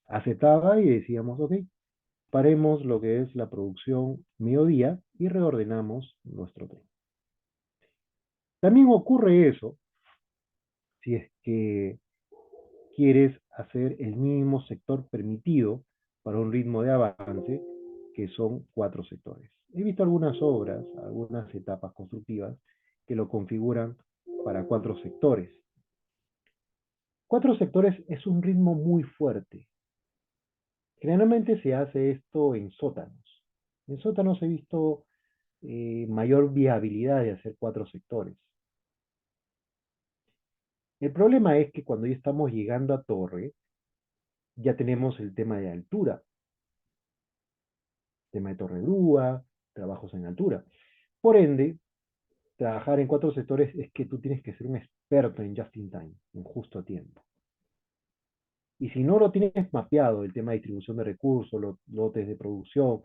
aceptaba y decíamos, ok, paremos lo que es la producción mediodía y reordenamos nuestro tren. También ocurre eso si es que quieres hacer el mínimo sector permitido para un ritmo de avance, que son 4 sectores. He visto algunas obras, algunas etapas constructivas, que lo configuran para 4 sectores. 4 sectores es un ritmo muy fuerte. Generalmente se hace esto en sótanos. En sótanos he visto mayor viabilidad de hacer 4 sectores. El problema es que cuando ya estamos llegando a torre, ya tenemos el tema de altura, tema de torre grúa, trabajos en altura. Por ende, trabajar en 4 sectores es que tú tienes que ser un experto en just in time, en justo a tiempo. Y si no lo tienes mapeado, el tema de distribución de recursos, los lotes de producción,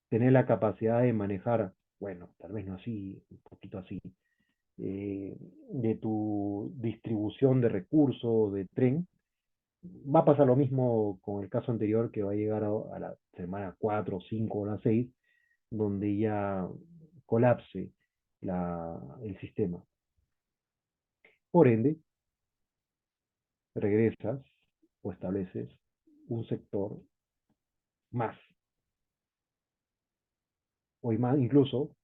tener la capacidad de manejar, bueno, tal vez no así, un poquito así, de tu distribución de recursos, de tren, va a pasar lo mismo con el caso anterior que va a llegar a la semana 4, 5 o la 6, donde ya colapse el sistema. Por ende, regresas o estableces un sector más, o más incluso,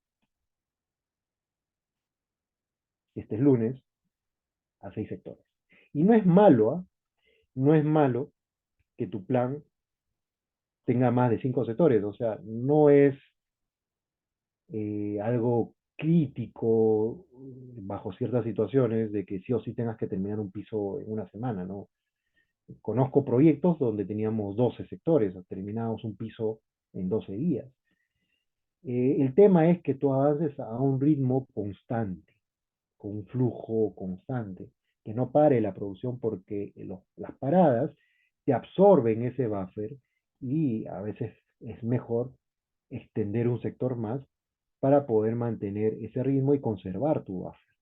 este lunes, a 6 sectores. Y no es malo, ¿eh? No es malo que tu plan tenga más de 5 sectores, o sea, no es algo crítico bajo ciertas situaciones de que sí o sí tengas que terminar un piso en una semana, ¿no? Conozco proyectos donde teníamos 12 sectores, terminábamos un piso en 12 días. El tema es que tú avances a un ritmo constante, con un flujo constante, que no pare la producción porque las paradas te absorben ese buffer y a veces es mejor extender un sector más para poder mantener ese ritmo y conservar tu buffer.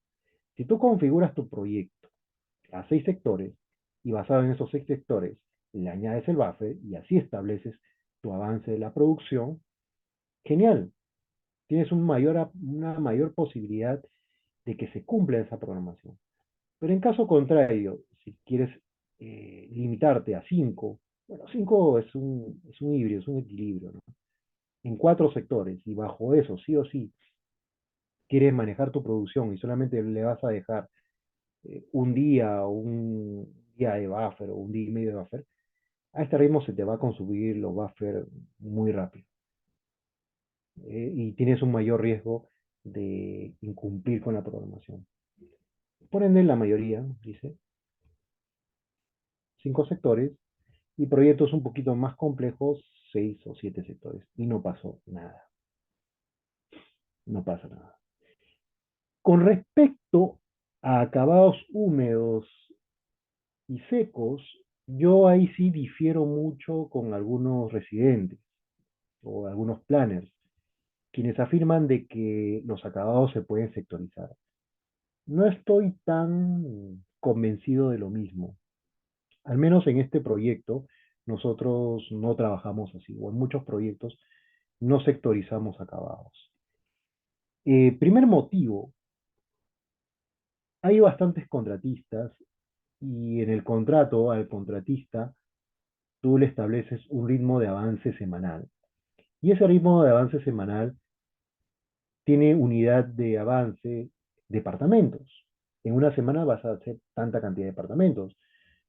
Si tú configuras tu proyecto a 6 sectores y basado en esos 6 sectores le añades el buffer y así estableces tu avance de la producción, genial, tienes una mayor posibilidad de que se cumpla esa programación. Pero en caso contrario, si quieres limitarte a 5, bueno, 5 es un híbrido, es un equilibrio, ¿no? en 4 sectores y bajo eso, sí o sí, quieres manejar tu producción y solamente le vas a dejar un día o un día de buffer o un día y medio de buffer, a este ritmo se te va a consumir los buffer muy rápido y tienes un mayor riesgo de incumplir con la programación. Por ende, la mayoría dice 5 sectores y proyectos un poquito más complejos, 6 o 7 sectores. Y no pasó nada, no pasa nada. Con respecto a acabados húmedos y secos, yo ahí sí difiero mucho con algunos residentes o algunos planners, quienes afirman de que los acabados se pueden sectorizar. No estoy tan convencido de lo mismo. Al menos en este proyecto, nosotros no trabajamos así, o en muchos proyectos no sectorizamos acabados. Primer motivo, hay bastantes contratistas y en el contrato al contratista tú le estableces un ritmo de avance semanal. Y ese ritmo de avance semanal tiene unidad de avance departamentos. En una semana vas a hacer tanta cantidad de departamentos,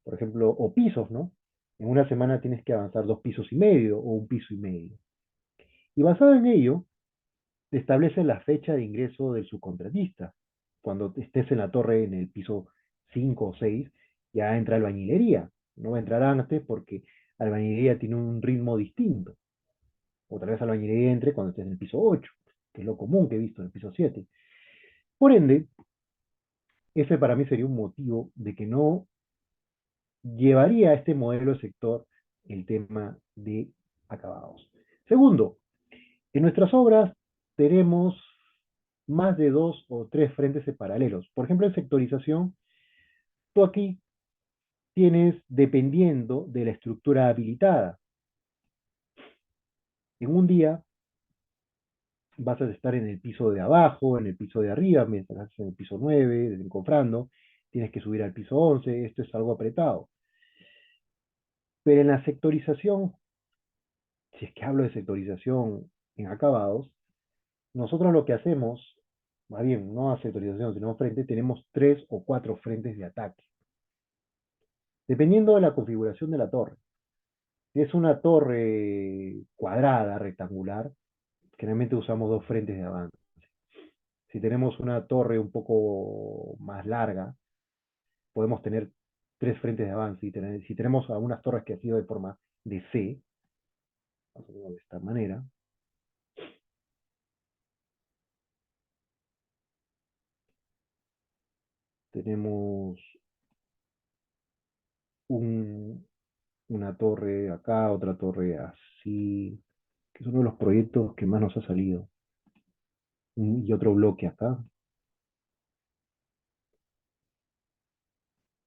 por ejemplo, o pisos, ¿no? En una semana tienes que avanzar 2 pisos y medio o 1 piso y medio. Y basado en ello, te establece la fecha de ingreso del subcontratista. Cuando estés en la torre en el piso 5 o 6, ya entra albañilería. No va a entrar antes porque albañilería tiene un ritmo distinto. Otra vez albañilería entre cuando estés en el piso 8, que es lo común que he visto en el piso 7. Por ende, ese para mí sería un motivo de que no llevaría a este modelo de sector el tema de acabados. Segundo, en nuestras obras tenemos más de 2 o 3 frentes en paralelos. Por ejemplo, en sectorización, tú aquí tienes, dependiendo de la estructura habilitada, en un día vas a estar en el piso de abajo, en el piso de arriba, mientras estás en el piso 9, desencofrando, tienes que subir al piso 11, esto es algo apretado. Pero en la sectorización, si es que hablo de sectorización en acabados, nosotros lo que hacemos, más bien, no a sectorización, sino frente, tenemos 3 o 4 frentes de ataque, dependiendo de la configuración de la torre. Si es una torre cuadrada, rectangular, generalmente usamos 2 frentes de avance. Si tenemos una torre un poco más larga, podemos tener 3 frentes de avance. Y si tenemos algunas torres que han sido de forma de C, más o menos de esta manera, tenemos un, una torre acá, otra torre así, que es uno de los proyectos que más nos ha salido. Y otro bloque acá.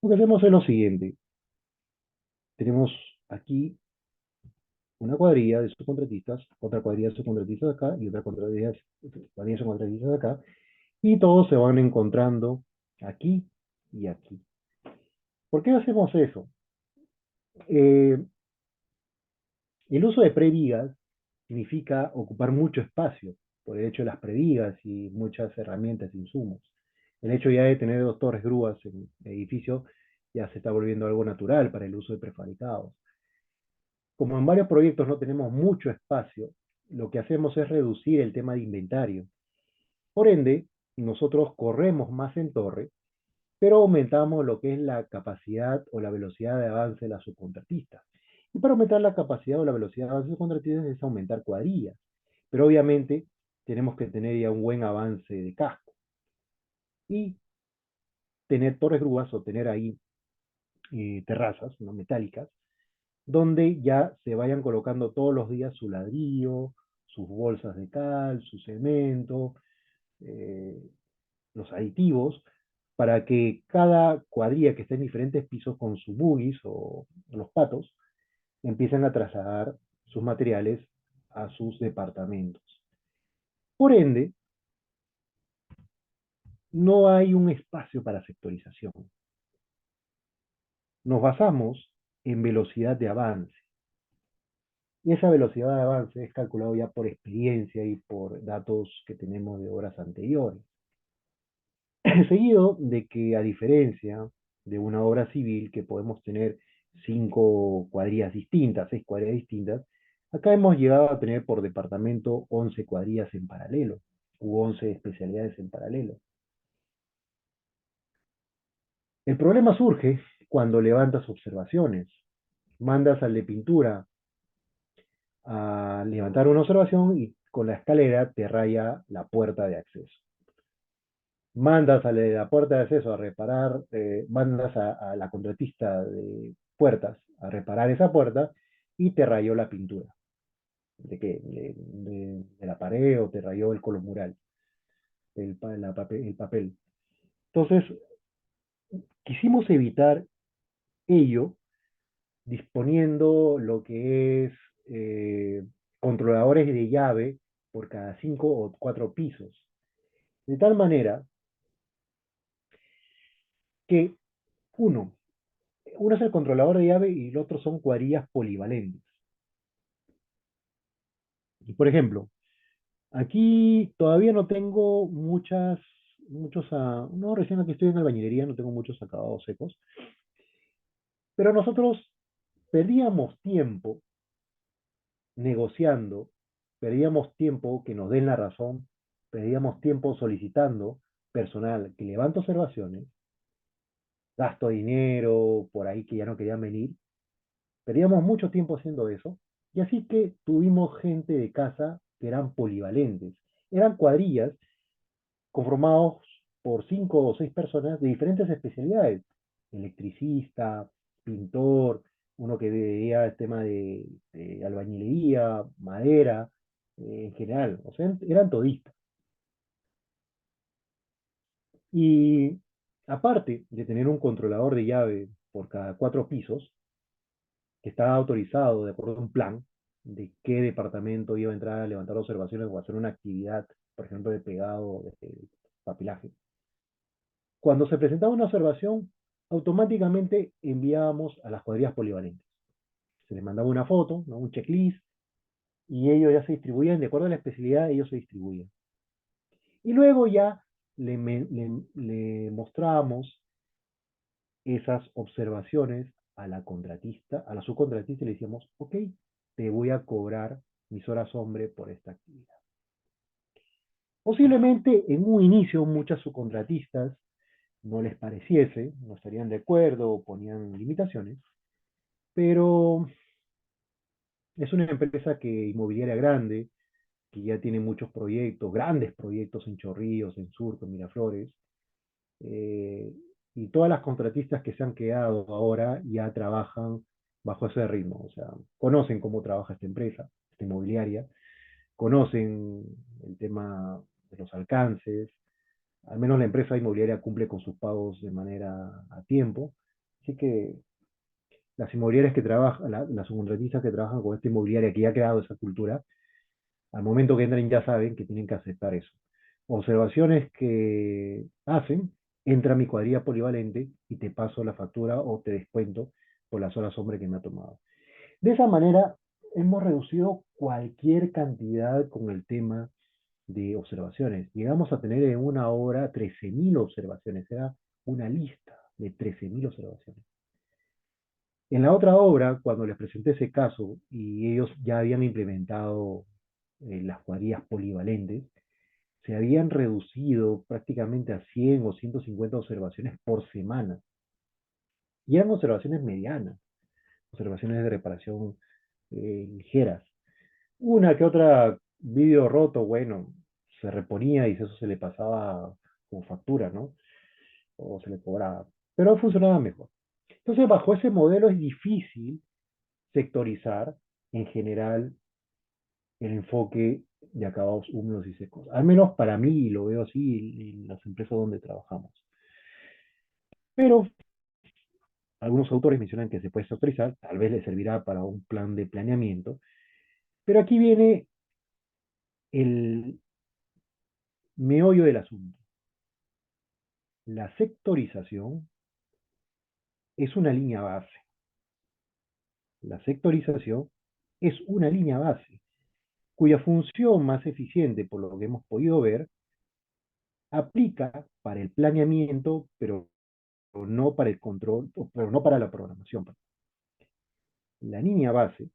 Lo que hacemos es lo siguiente. Tenemos aquí una cuadrilla de subcontratistas, otra cuadrilla de subcontratistas acá y otra cuadrilla de subcontratistas acá, y todos se van encontrando aquí y aquí. ¿Por qué hacemos eso? Eh, el uso de previgas significa ocupar mucho espacio, por el hecho de las previgas y muchas herramientas e insumos. El hecho ya de tener 2 torres grúas en el edificio ya se está volviendo algo natural para el uso de prefabricados. Como en varios proyectos no tenemos mucho espacio, lo que hacemos es reducir el tema de inventario. Por ende, nosotros corremos más en torre, pero aumentamos lo que es la capacidad o la velocidad de avance de la subcontratista. Y para aumentar la capacidad o la velocidad de avance de la subcontratista es aumentar cuadrillas. Pero obviamente tenemos que tener ya un buen avance de casco. Y tener torres grúas o tener ahí terrazas, ¿no?, metálicas, donde ya se vayan colocando todos los días su ladrillo, sus bolsas de cal, su cemento, eh, los aditivos, para que cada cuadrilla que esté en diferentes pisos con sus buggies o los patos empiecen a trasladar sus materiales a sus departamentos. Por ende, no hay un espacio para sectorización. Nos basamos en velocidad de avance. Y esa velocidad de avance es calculado ya por experiencia y por datos que tenemos de horas anteriores. Seguido de que, a diferencia de una obra civil que podemos tener 5 cuadrillas distintas, 6 cuadrillas distintas, acá hemos llegado a tener por departamento 11 cuadrillas en paralelo, u 11 especialidades en paralelo. El problema surge cuando levantas observaciones. Mandas al de pintura a levantar una observación y con la escalera te raya la puerta de acceso. Mandas a la puerta de acceso a reparar, mandas a la contratista de puertas a reparar esa puerta y te rayó la pintura de la pared o te rayó el color mural, el papel. Entonces, quisimos evitar ello disponiendo lo que es controladores de llave por cada 5 o 4 pisos. De tal manera que uno, uno es el controlador de llave y el otro son cuadrillas polivalentes. Y por ejemplo, aquí todavía no tengo no, recién aquí estoy en albañilería, no tengo muchos acabados secos, pero nosotros perdíamos tiempo negociando, perdíamos tiempo que nos den la razón, perdíamos tiempo solicitando personal que levanta observaciones, gasto dinero por ahí que ya no querían venir, perdíamos mucho tiempo haciendo eso, y así que tuvimos gente de casa que eran polivalentes, eran cuadrillas conformados por 5 o 6 personas de diferentes especialidades, electricista, pintor, uno que veía el tema de albañilería, madera, en general, o sea, eran todistas. Y aparte de tener un controlador de llave por cada 4 pisos, que estaba autorizado de acuerdo a un plan de qué departamento iba a entrar a levantar observaciones o hacer una actividad, por ejemplo, de pegado, de papilaje. Cuando se presentaba una observación, automáticamente enviábamos a las cuadrillas polivalentes. Se les mandaba una foto, ¿no? Un checklist, y ellos ya se distribuían, de acuerdo a la especialidad, ellos se distribuían. Y luego ya le mostrábamos esas observaciones a la contratista, a la subcontratista, y le decíamos, ok, te voy a cobrar mis horas hombre por esta actividad. Posiblemente en un inicio muchas subcontratistas no les pareciese, no estarían de acuerdo o ponían limitaciones, pero es una empresa que inmobiliaria grande, que ya tiene muchos proyectos, grandes proyectos en Chorrillos, en Surco, en Miraflores, eh, y todas las contratistas que se han quedado ahora ya trabajan bajo ese ritmo, o sea, conocen cómo trabaja esta empresa, esta inmobiliaria, conocen el tema de los alcances, al menos la empresa inmobiliaria cumple con sus pagos de manera a tiempo, así que las inmobiliarias que trabajan, las subcontratistas que trabajan con esta inmobiliaria que ya ha creado esa cultura, al momento que entren ya saben que tienen que aceptar eso. Observaciones que hacen, entra mi cuadrilla polivalente y te paso la factura o te descuento por las horas hombre que me ha tomado. De esa manera hemos reducido cualquier cantidad con el tema de observaciones. Llegamos a tener en una hora 13.000 observaciones, era una lista de 13.000 observaciones. En la otra obra, cuando les presenté ese caso y ellos ya habían implementado las cuadrillas polivalentes, se habían reducido prácticamente a 100 o 150 observaciones por semana. Y eran observaciones medianas, observaciones de reparación ligeras. Una que otra vídeo roto, bueno, se reponía y eso se le pasaba como factura, ¿no? O se le cobraba. Pero funcionaba mejor. Entonces, bajo ese modelo es difícil sectorizar en general el enfoque de acabados húmedos y secos. Al menos para mí, lo veo así en las empresas donde trabajamos. Pero algunos autores mencionan que se puede sectorizar, tal vez le servirá para un plan de planeamiento. Pero aquí viene el meollo del asunto. La sectorización es una línea base. La sectorización es una línea base, cuya función más eficiente, por lo que hemos podido ver, aplica para el planeamiento, pero no para el control, pero no para la programación. La línea base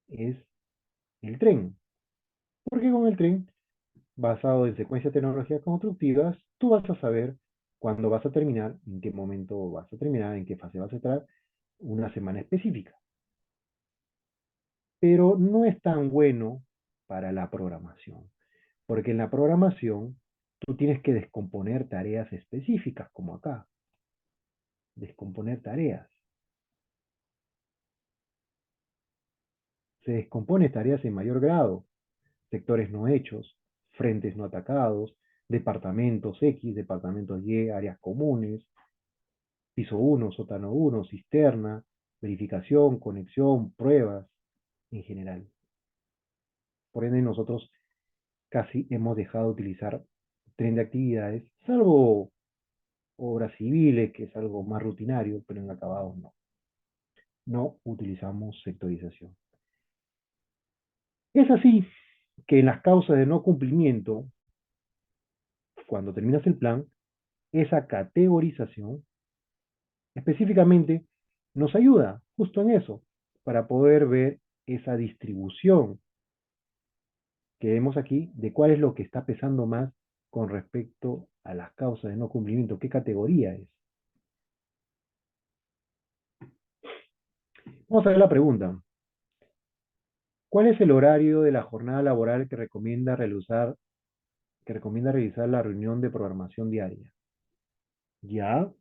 es el tren, porque con el tren, basado en secuencias de tecnologías constructivas, tú vas a saber cuándo vas a terminar, en qué momento vas a terminar, en qué fase vas a estar, una semana específica. Pero no es tan bueno para la programación, porque en la programación tú tienes que descomponer tareas específicas, como acá, descomponer tareas. Se descompone tareas en mayor grado, sectores no hechos, frentes no atacados, departamentos X, departamentos Y, áreas comunes, piso 1, sótano 1, cisterna, verificación, conexión, pruebas, en general. Por ende, nosotros casi hemos dejado de utilizar tren de actividades, salvo obras civiles, que es algo más rutinario, pero en acabados no. No utilizamos sectorización. Es así que en las causas de no cumplimiento, cuando terminas el plan, esa categorización específicamente nos ayuda justo en eso, para poder ver esa distribución que vemos aquí de cuál es lo que está pesando más con respecto a las causas de no cumplimiento, qué categoría es. Vamos a ver la pregunta. ¿Cuál es el horario de la jornada laboral que recomienda realizar la reunión de programación diaria? Ya,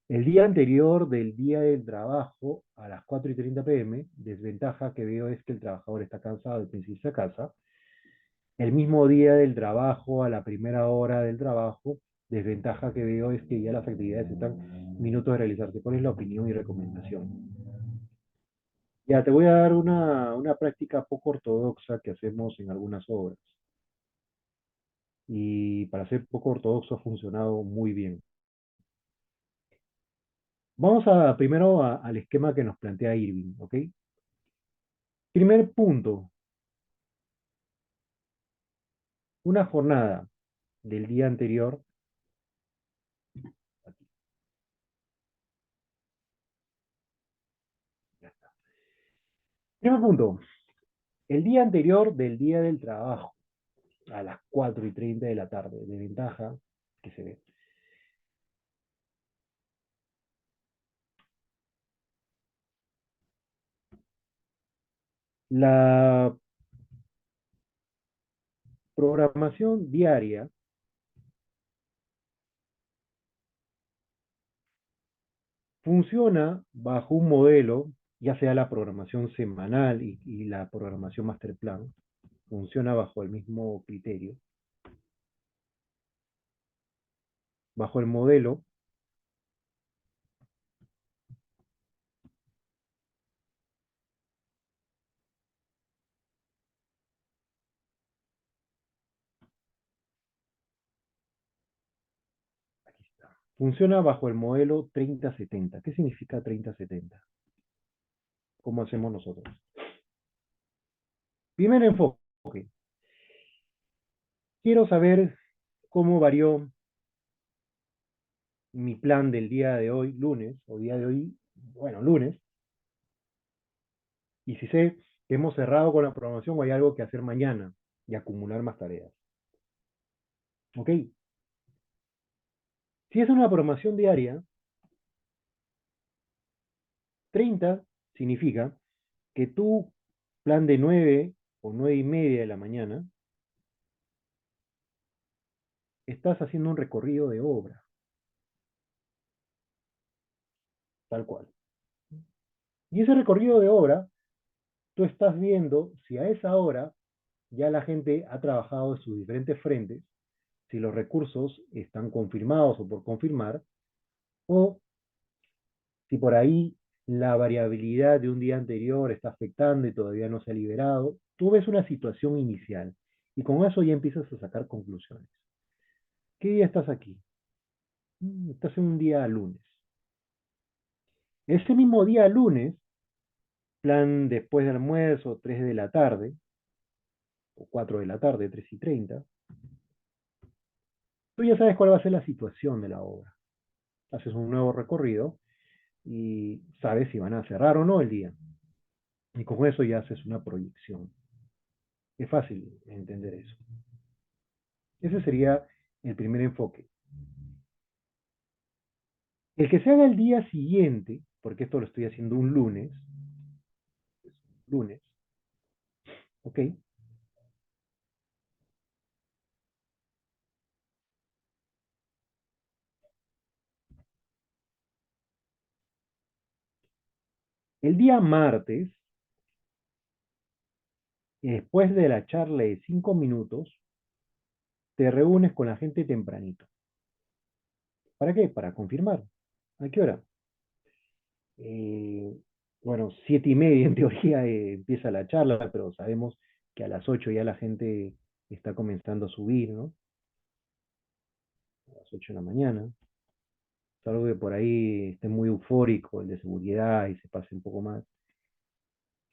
el día anterior del día del trabajo a las 4:30 p.m., desventaja que veo es que el trabajador está cansado y piensa irse a casa. El mismo día del trabajo a la primera hora del trabajo, desventaja que veo es que ya las actividades están minutos de realizarse. ¿Cuál es la opinión y recomendación? Ya, te voy a dar una práctica poco ortodoxa que hacemos en algunas obras. Y para ser poco ortodoxo ha funcionado muy bien. Vamos primero al esquema que nos plantea Irving, ¿ok? Primer punto, una jornada del día anterior. Primer punto, el día anterior del día del trabajo, a las 4:30 de la tarde, de ventaja que se ve. La programación diaria funciona bajo un modelo, ya sea la programación semanal y la programación master plan, funciona bajo el mismo criterio, bajo el modelo. Aquí está. Funciona bajo el modelo 30-70. ¿Qué significa 30-70? ¿Cómo hacemos nosotros? Primer enfoque. Quiero saber cómo varió mi plan del día de hoy, lunes, o día de hoy, bueno, lunes, y si sé que hemos cerrado con la programación o hay algo que hacer mañana y acumular más tareas. ¿Ok? Si es una programación diaria, 30 significa que tu plan de 9 o 9:30 de la mañana, estás haciendo un recorrido de obra, tal cual. Y ese recorrido de obra, tú estás viendo si a esa hora ya la gente ha trabajado en sus diferentes frentes, si los recursos están confirmados o por confirmar, o si por ahí la variabilidad de un día anterior está afectando y todavía no se ha liberado. Tú ves una situación inicial y con eso ya empiezas a sacar conclusiones. ¿Qué día estás aquí? Estás en un día lunes. Ese mismo día lunes plan después del almuerzo, 3 de la tarde, o 4 de la tarde, 3:30, tú ya sabes cuál va a ser la situación de la obra. Haces un nuevo recorrido y sabes si van a cerrar o no el día. Y con eso ya haces una proyección. Es fácil entender eso. Ese sería el primer enfoque. El que se haga el día siguiente, porque esto lo estoy haciendo un lunes, ¿ok? El día martes, después de la charla de 5 minutos, te reúnes con la gente tempranito. ¿Para qué? Para confirmar. ¿A qué hora? Eh, bueno, 7:30 en teoría empieza la charla, pero sabemos que a las 8 ya la gente está comenzando a subir, ¿no? A las 8 de la mañana. Salvo que por ahí esté muy eufórico el de seguridad y se pase un poco más.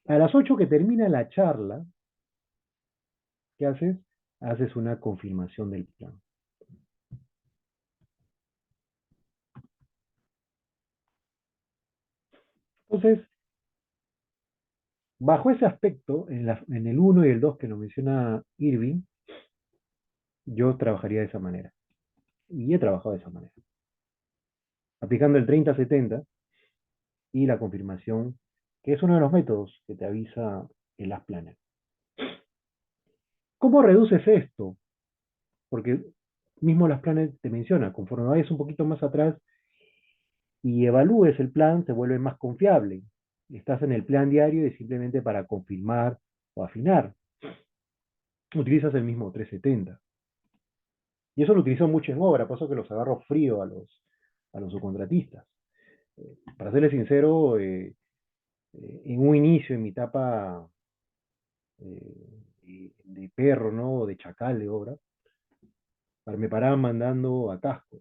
A las 8 que termina la charla, ¿qué haces? Haces una confirmación del plan. Entonces, bajo ese aspecto, en el uno y el 2 que nos menciona Irving, yo trabajaría de esa manera. Y he trabajado de esa manera. Aplicando el 30-70 y la confirmación, que es uno de los métodos que te avisa el Last Planner. ¿Cómo reduces esto? Porque mismo Last Planner te menciona, conforme vayas un poquito más atrás y evalúes el plan, se vuelve más confiable. Estás en el plan diario y simplemente para confirmar o afinar. Utilizas el mismo 370. Y eso lo utilizo mucho en obra, por eso que los agarro frío a los subcontratistas. Para serles sincero, en un inicio, en mi etapa de perro, ¿no? De chacal de obra, me paraban mandando a casco.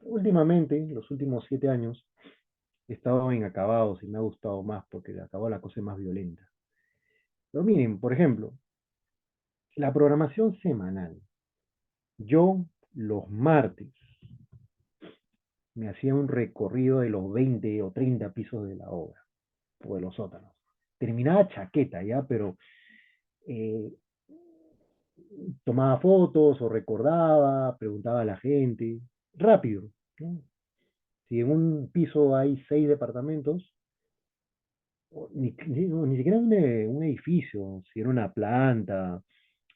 Últimamente, los últimos 7 años, he estado en acabados y me ha gustado más porque de acabado la cosa es más violenta. Pero miren, por ejemplo, la programación semanal. Yo los martes me hacía un recorrido de los 20 o 30 pisos de la obra o de los sótanos. Terminaba chaqueta ya, pero eh, tomaba fotos o recordaba, preguntaba a la gente, rápido, ¿no? Si en un piso hay 6 departamentos, ni siquiera un edificio, si era una planta,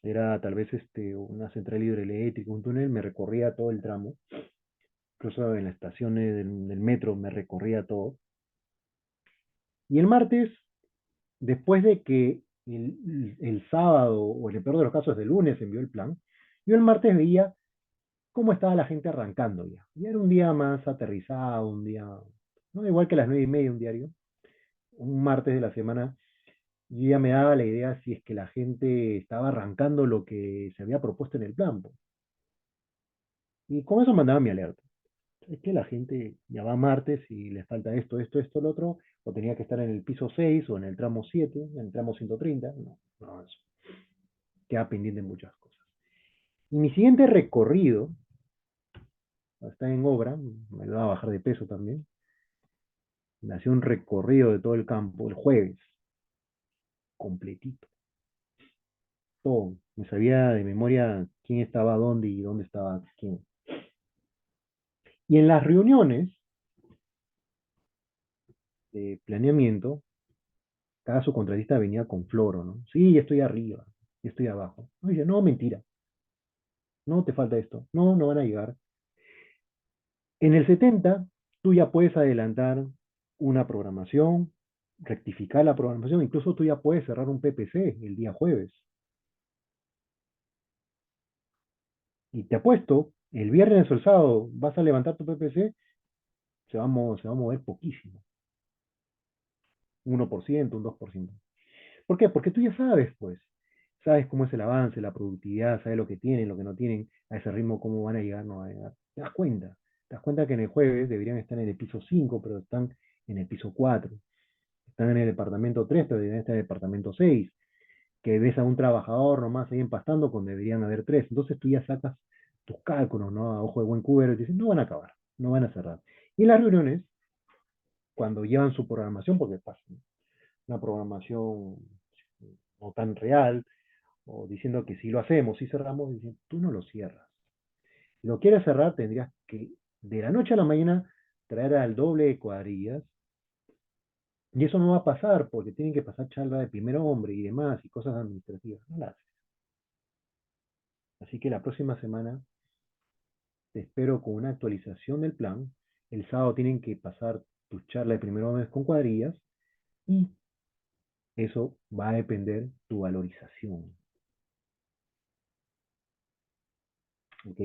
era tal vez una central hidroeléctrica, un túnel, me recorría todo el tramo, incluso en las estaciones del metro me recorría todo. Y el martes, después de que el sábado, o en el peor de los casos, el lunes envió el plan, yo el martes veía cómo estaba la gente arrancando ya. Ya era un día más aterrizado, un día, ¿no? Igual que las 9:30, un diario, un martes de la semana, yo ya me daba la idea si es que la gente estaba arrancando lo que se había propuesto en el plan, po. Y con eso mandaba mi alerta. Es que la gente ya va martes y le falta esto, lo otro, o tenía que estar en el piso 6 o en el tramo 7, en el tramo 130. No, no, eso queda pendiente de muchas cosas. Y mi siguiente recorrido, está en obra, me lo va a bajar de peso también, me hacía un recorrido de todo el campo el jueves, completito, todo. Me sabía de memoria quién estaba dónde y dónde estaba quién. Y en las reuniones de planeamiento, cada subcontratista venía con floro, ¿no? Sí, ya estoy arriba, ya estoy abajo. No, dice, no, mentira, no te falta esto, no, no van a llegar. En el 70, tú ya puedes adelantar una programación, rectificar la programación, incluso tú ya puedes cerrar un PPC el día jueves. Y te apuesto, el viernes o el sábado vas a levantar tu PPC, se va a mover poquísimo, un 1%, un 2%. ¿Por qué? Porque tú ya sabes, pues, sabes cómo es el avance, la productividad, sabes lo que tienen, lo que no tienen, a ese ritmo, cómo van a llegar, no van a llegar. Te das cuenta que en el jueves deberían estar en el piso 5, pero están en el piso 4. están en el departamento 3 pero en este departamento 6 que ves a un trabajador nomás ahí empastando cuando deberían haber tres. Entonces tú ya sacas tus cálculos, ¿no? A ojo de buen cubero y dices, no van a acabar, no van a cerrar. Y en las reuniones, cuando llevan su programación, porque pasa una programación no tan real, o diciendo que si lo hacemos, si cerramos, dicen, tú no lo cierras. Si lo quieres cerrar, tendrías que de la noche a la mañana traer al doble de cuadrillas, y eso no va a pasar porque tienen que pasar charla de primer hombre y demás, y cosas administrativas. No las haces. Así que la próxima semana te espero con una actualización del plan. El sábado tienen que pasar tu charla de primer mes con cuadrillas y eso va a depender tu valorización. ¿Ok?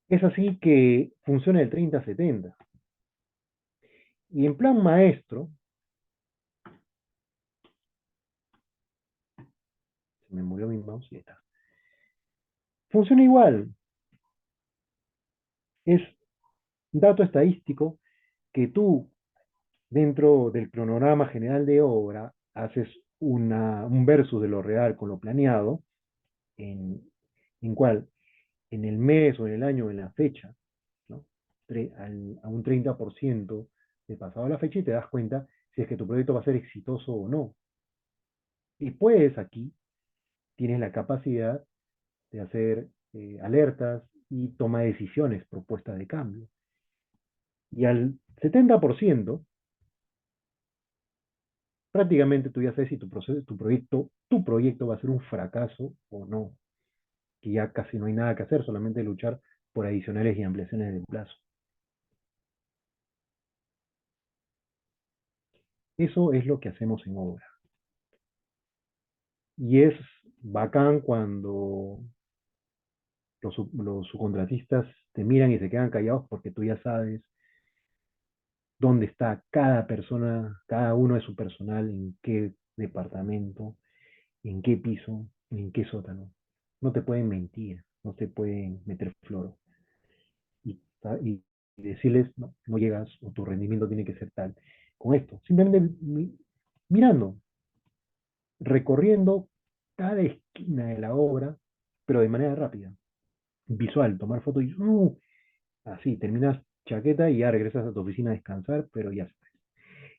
Es así que funciona el 30-70. Y en plan maestro, se me murió mi mouse y está. Funciona igual. Es dato estadístico que tú, dentro del cronograma general de obra, haces un versus de lo real con lo planeado, en, en cual en el mes o en el año o en la fecha, ¿no? A un 30% de pasado la fecha y te das cuenta si es que tu proyecto va a ser exitoso o no. Y pues aquí tienes la capacidad de hacer alertas y toma de decisiones, propuestas de cambio. Y al 70%, prácticamente tú ya sabes si tu proyecto va a ser un fracaso o no, que ya casi no hay nada que hacer, solamente luchar por adicionales y ampliaciones de plazo. Eso es lo que hacemos en obra. Y es bacán cuando los subcontratistas te miran y se quedan callados porque tú ya sabes dónde está cada persona, cada uno de su personal, en qué departamento, en qué piso, en qué sótano. No te pueden mentir, no te pueden meter floro y decirles, no, no llegas o tu rendimiento tiene que ser tal. Con esto, simplemente mirando, recorriendo cada esquina de la obra, pero de manera rápida, visual, tomar fotos y así, terminas chaqueta y ya regresas a tu oficina a descansar, pero ya está.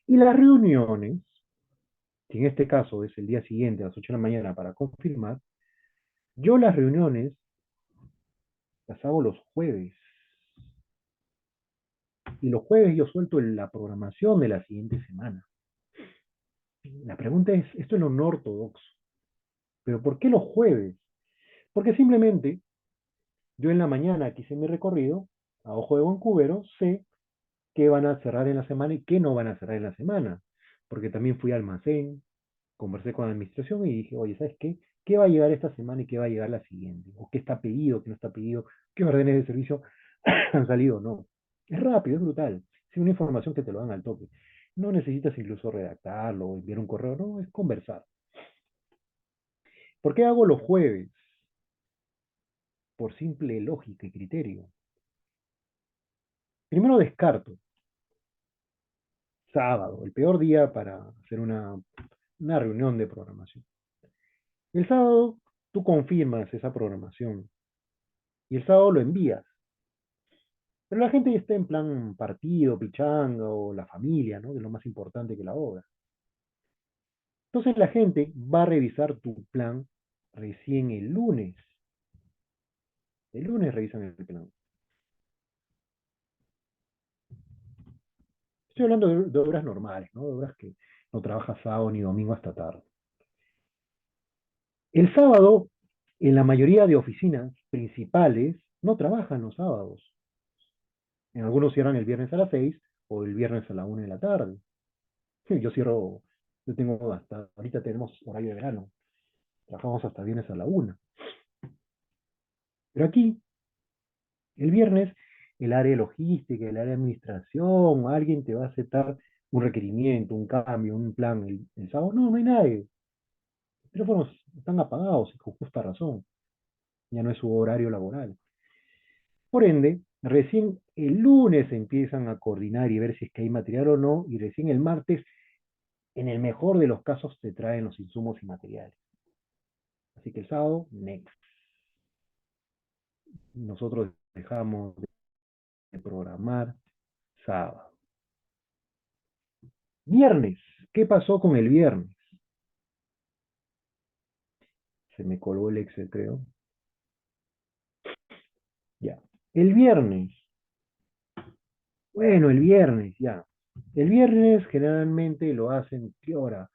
Y las reuniones, que en este caso es el día siguiente a las 8 de la mañana para confirmar, yo las reuniones las hago los jueves. Y los jueves yo suelto la programación de la siguiente semana. La pregunta es, esto es lo no ortodoxo, pero ¿por qué los jueves? Porque simplemente yo en la mañana que hice mi recorrido, a ojo de buen cubero, sé qué van a cerrar en la semana y qué no van a cerrar en la semana. Porque también fui al almacén, conversé con la administración y dije, oye, ¿sabes qué? ¿Qué va a llegar esta semana y qué va a llegar la siguiente? ¿O qué está pedido, qué no está pedido? ¿Qué órdenes de servicio han salido? No. Es rápido, es brutal. Es una información que te lo dan al toque. No necesitas incluso redactarlo o enviar un correo, no, es conversar. ¿Por qué hago los jueves? Por simple lógica y criterio. Primero descarto, sábado, el peor día para hacer una reunión de programación. El sábado tú confirmas esa programación y el sábado lo envías. Pero la gente ya está en plan partido, pichanga o la familia, ¿no? Que es lo más importante que la obra. Entonces la gente va a revisar tu plan recién el lunes. El lunes revisan el plan. Estoy hablando de obras normales, ¿no? De obras que no trabajas sábado ni domingo hasta tarde. El sábado, en la mayoría de oficinas principales, no trabajan los sábados. En algunos cierran el viernes a las 6 o el viernes a la 1 de la tarde. Sí, yo cierro, yo tengo hasta, ahorita tenemos horario de verano, trabajamos hasta viernes a la 1. Pero aquí, el viernes, el área de logística, el área de administración, alguien te va a aceptar un requerimiento, un cambio, un plan el sábado. No, no hay nadie. Los teléfonos están apagados y con justa razón. Ya no es su horario laboral. Por ende, recién El lunes empiezan a coordinar y ver si es que hay material o no, y recién el martes, en el mejor de los casos, te traen los insumos y materiales. Así que el sábado, next. Nosotros dejamos de programar sábado. Viernes, ¿qué pasó con el viernes? Se me colgó el Excel, creo. Ya. El viernes. Bueno, el viernes, ya. El viernes generalmente lo hacen, ¿qué hora?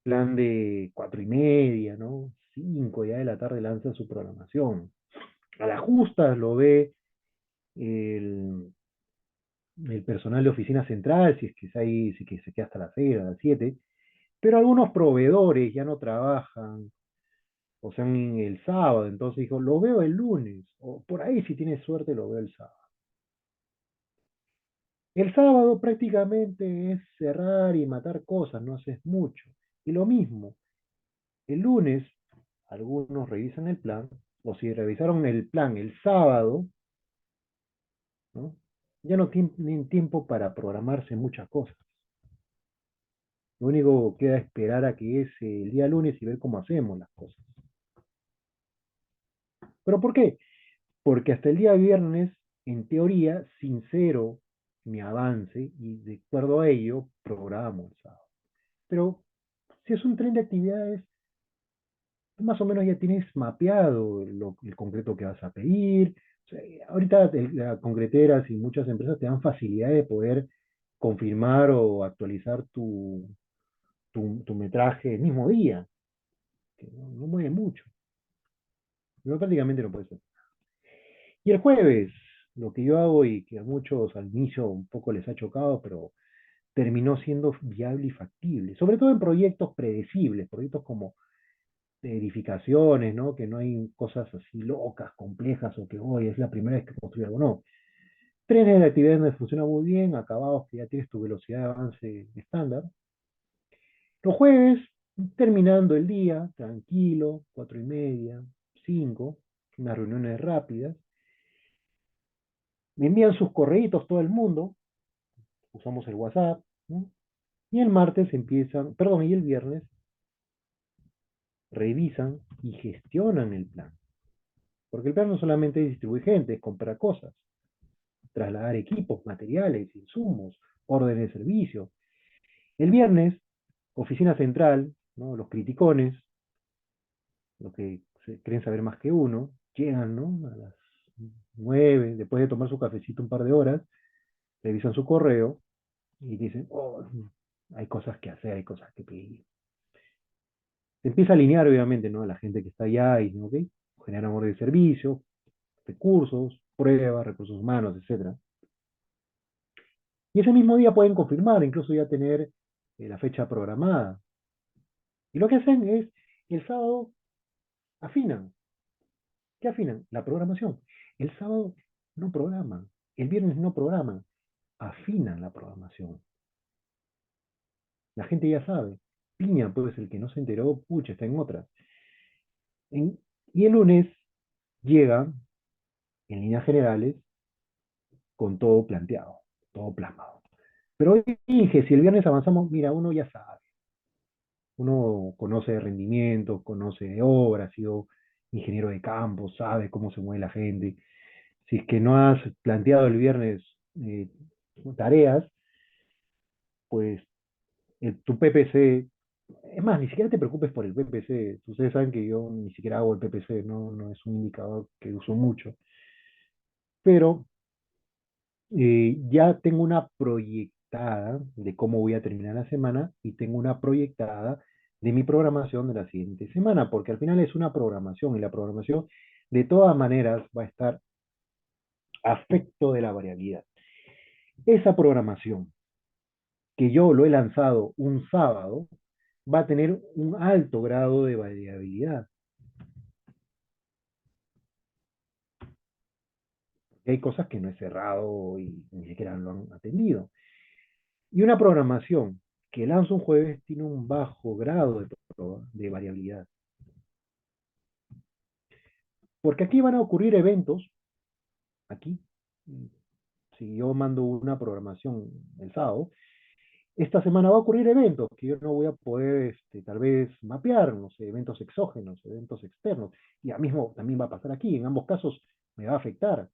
Plan de 4:30, ¿no? 5 ya de la tarde lanzan su programación. A las justas lo ve el, el personal de oficina central, si es que, hay, si es que se queda hasta las 6, a las 7, pero algunos proveedores ya no trabajan, o sea, el sábado, entonces dijo, lo veo el lunes, o por ahí si tiene suerte lo veo el sábado. El sábado prácticamente es cerrar y matar cosas, no haces mucho. Y lo mismo, el lunes algunos revisan el plan, o si revisaron el plan el sábado, ¿no? Ya no tienen tiempo para programarse muchas cosas. Lo único que queda es esperar a que es el día lunes y ver cómo hacemos las cosas. ¿Pero por qué? Porque hasta el día viernes, en teoría, sincero mi avance y de acuerdo a ello, programo el sábado. Pero si es un tren de actividades, más o menos ya tienes mapeado el concreto que vas a pedir. O sea, ahorita las concreteras y muchas empresas te dan facilidad de poder confirmar o actualizar tu metraje el mismo día, que no mueve mucho. Pero prácticamente no puede ser. Y el jueves, lo que yo hago y que a muchos al inicio un poco les ha chocado, pero terminó siendo viable y factible, sobre todo en proyectos predecibles, proyectos como de edificaciones, ¿no? Que no hay cosas así locas, complejas, o que hoy es la primera vez que construyo algo, no. Trenes de actividades donde funciona muy bien, acabados que ya tienes tu velocidad de avance estándar. Los jueves, terminando el día, tranquilo, 4:30, 5, unas reuniones rápidas. Me envían sus correitos todo el mundo, usamos el WhatsApp, ¿no? Y el martes empiezan, perdón, y el viernes revisan y gestionan el plan. Porque el plan no solamente es distribuir gente, es comprar cosas, trasladar equipos, materiales, insumos, órdenes de servicio. El viernes, oficina central, ¿no? Los criticones, los que creen saber más que uno, llegan, ¿no? A las 9, después de tomar su cafecito un par de horas, revisan su correo y dicen, oh, hay cosas que hacer, hay cosas que pedir. Se empieza a alinear, obviamente, ¿no? A la gente que está allá y, ¿ok? Generan orden de servicio, recursos, pruebas, recursos humanos, etcétera. Y ese mismo día pueden confirmar, incluso ya tener la fecha programada. Y lo que hacen es, el sábado afinan. ¿Qué afinan? La programación. El sábado no programan, el viernes no programan, afinan la programación. La gente ya sabe. Piña, pues el que no se enteró, pucha, está en otra. Y el lunes llega, en líneas generales, con todo planteado, todo plasmado. Pero hoy dije, si el viernes avanzamos, mira, uno ya sabe. Uno conoce de rendimiento, conoce de obra, ha sido ingeniero de campo, sabe cómo se mueve la gente. Si es que no has planteado el viernes eh, tareas, pues tu PPC, es más, ni siquiera te preocupes por el PPC. Ustedes saben que yo ni siquiera hago el PPC, no es un indicador que uso mucho. Pero ya tengo una proyectada de cómo voy a terminar la semana y tengo una proyectada de mi programación de la siguiente semana, porque al final es una programación y la programación de todas maneras va a estar afecto de la variabilidad. Esa programación que yo lo he lanzado un sábado va a tener un alto grado de variabilidad. Hay cosas que no he cerrado y ni siquiera lo han atendido. Y una programación que lanza un jueves tiene un bajo grado de variabilidad. Porque aquí van a ocurrir eventos, aquí, si yo mando una programación el sábado, esta semana va a ocurrir eventos que yo no voy a poder, tal vez, mapear, no sé, eventos exógenos, eventos externos. Y a mismo también va a pasar aquí. En ambos casos me va a afectar.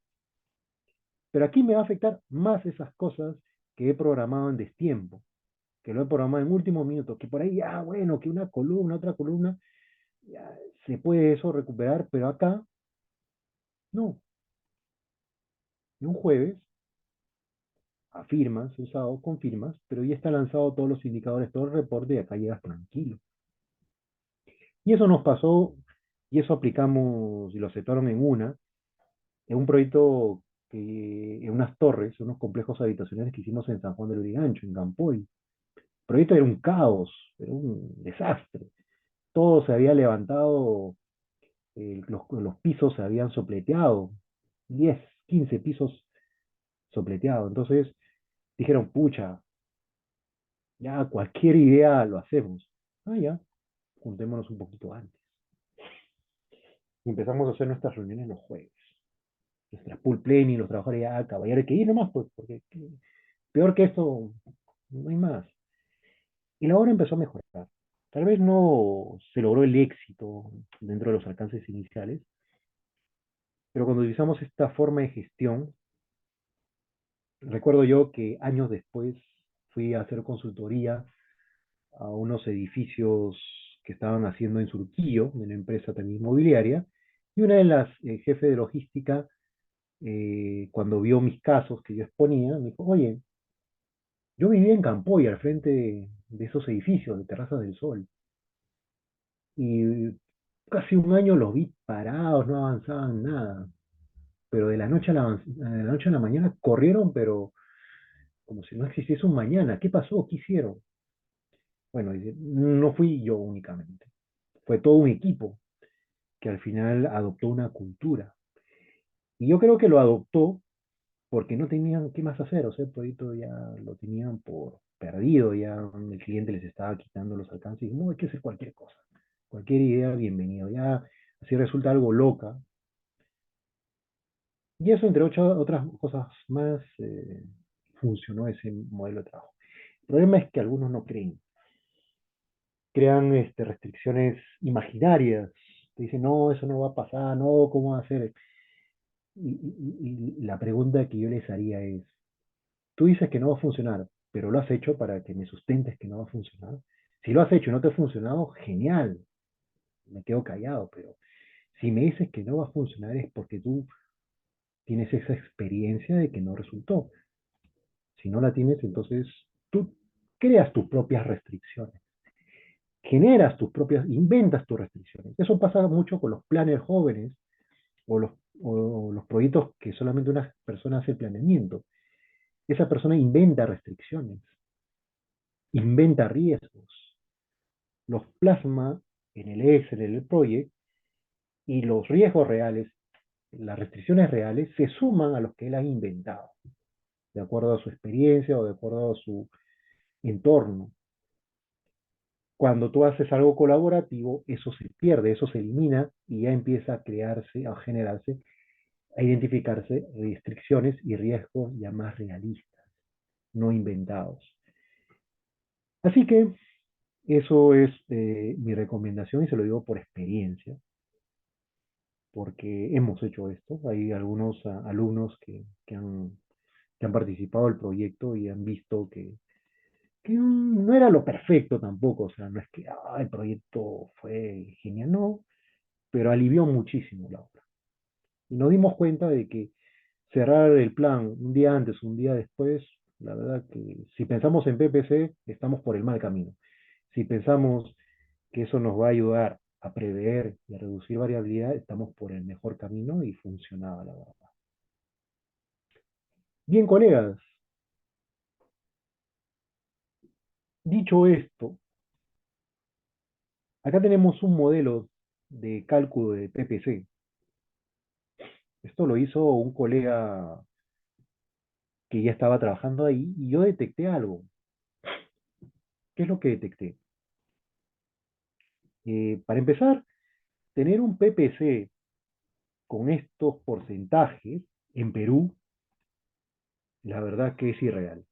Pero aquí me va a afectar más esas cosas que he programado en destiempo, que lo he programado en último minuto, que por ahí, bueno, que una columna, otra columna, ya se puede eso recuperar, pero acá, no. En un jueves, afirmas, usado, confirmas, pero ya está lanzado todos los indicadores, todo el reporte y acá llegas tranquilo. Y eso nos pasó, y eso aplicamos y lo aceptaron en un proyecto en unas torres, unos complejos habitacionales que hicimos en San Juan del Urigancho, en Campoy. El proyecto era un caos, era un desastre. Todo se había levantado, los pisos se habían sopleteado, 10 15 pisos sopleteados. Entonces dijeron, pucha, ya cualquier idea lo hacemos. Ya, juntémonos un poquito antes. Y empezamos a hacer nuestras reuniones los jueves. Nuestras pool planning, los trabajadores ya, caballero, hay que ir nomás, pues, porque peor que esto no hay más. Y la obra empezó a mejorar. Tal vez no se logró el éxito dentro de los alcances iniciales, pero cuando utilizamos esta forma de gestión, recuerdo yo que años después fui a hacer consultoría a unos edificios que estaban haciendo en Surquillo, de una empresa también inmobiliaria, y una de las jefes de logística, cuando vio mis casos que yo exponía, me dijo, oye, yo vivía en Campoy, al frente de esos edificios, de Terrazas del Sol, y casi un año los vi parados, no avanzaban nada, pero de la noche a la mañana corrieron, pero como si no existiese un mañana. ¿Qué pasó? ¿Qué hicieron? Bueno, dice, no fui yo únicamente, fue todo un equipo que al final adoptó una cultura. Y yo creo que lo adoptó porque no tenían qué más hacer, o sea, el proyecto ya lo tenían por perdido, ya el cliente les estaba quitando los alcances y no, hay que hacer cualquier cosa, cualquier idea, bienvenido, ya así resulta algo loca. Y eso, entre otras cosas más, funcionó ese modelo de trabajo. El problema es que algunos no creen, crean restricciones imaginarias, te dicen, no, eso no va a pasar, no, ¿cómo va a ser? Y la pregunta que yo les haría es, tú dices que no va a funcionar, pero lo has hecho para que me sustentes que no va a funcionar. Si lo has hecho y no te ha funcionado, genial, me quedo callado, pero si me dices que no va a funcionar es porque tú tienes esa experiencia de que no resultó. Si no la tienes, entonces tú creas tus propias restricciones, generas tus propias, inventas tus restricciones. Eso pasa mucho con los planes jóvenes o o los proyectos que solamente una persona hace el planeamiento. Esa persona inventa restricciones, inventa riesgos, los plasma en el Excel, en el Project, y los riesgos reales, las restricciones reales, se suman a los que él ha inventado, de acuerdo a su experiencia o de acuerdo a su entorno. Cuando tú haces algo colaborativo, eso se pierde, eso se elimina y ya empieza a crearse, a generarse, a identificarse restricciones y riesgos ya más realistas, no inventados. Así que eso es mi recomendación y se lo digo por experiencia, porque hemos hecho esto. Hay algunos alumnos que han participado del proyecto y han visto que no era lo perfecto tampoco, o sea, no es que el proyecto fue genial, no, pero alivió muchísimo la obra. Y nos dimos cuenta de que cerrar el plan un día antes, un día después, la verdad que si pensamos en PPC, estamos por el mal camino. Si pensamos que eso nos va a ayudar a prever y a reducir variabilidad, estamos por el mejor camino y funcionaba, la verdad. Bien, colegas, dicho esto, acá tenemos un modelo de cálculo de PPC. Esto lo hizo un colega que ya estaba trabajando ahí y yo detecté algo. ¿Qué es lo que detecté? Para empezar, tener un PPC con estos porcentajes en Perú La verdad que es irreal.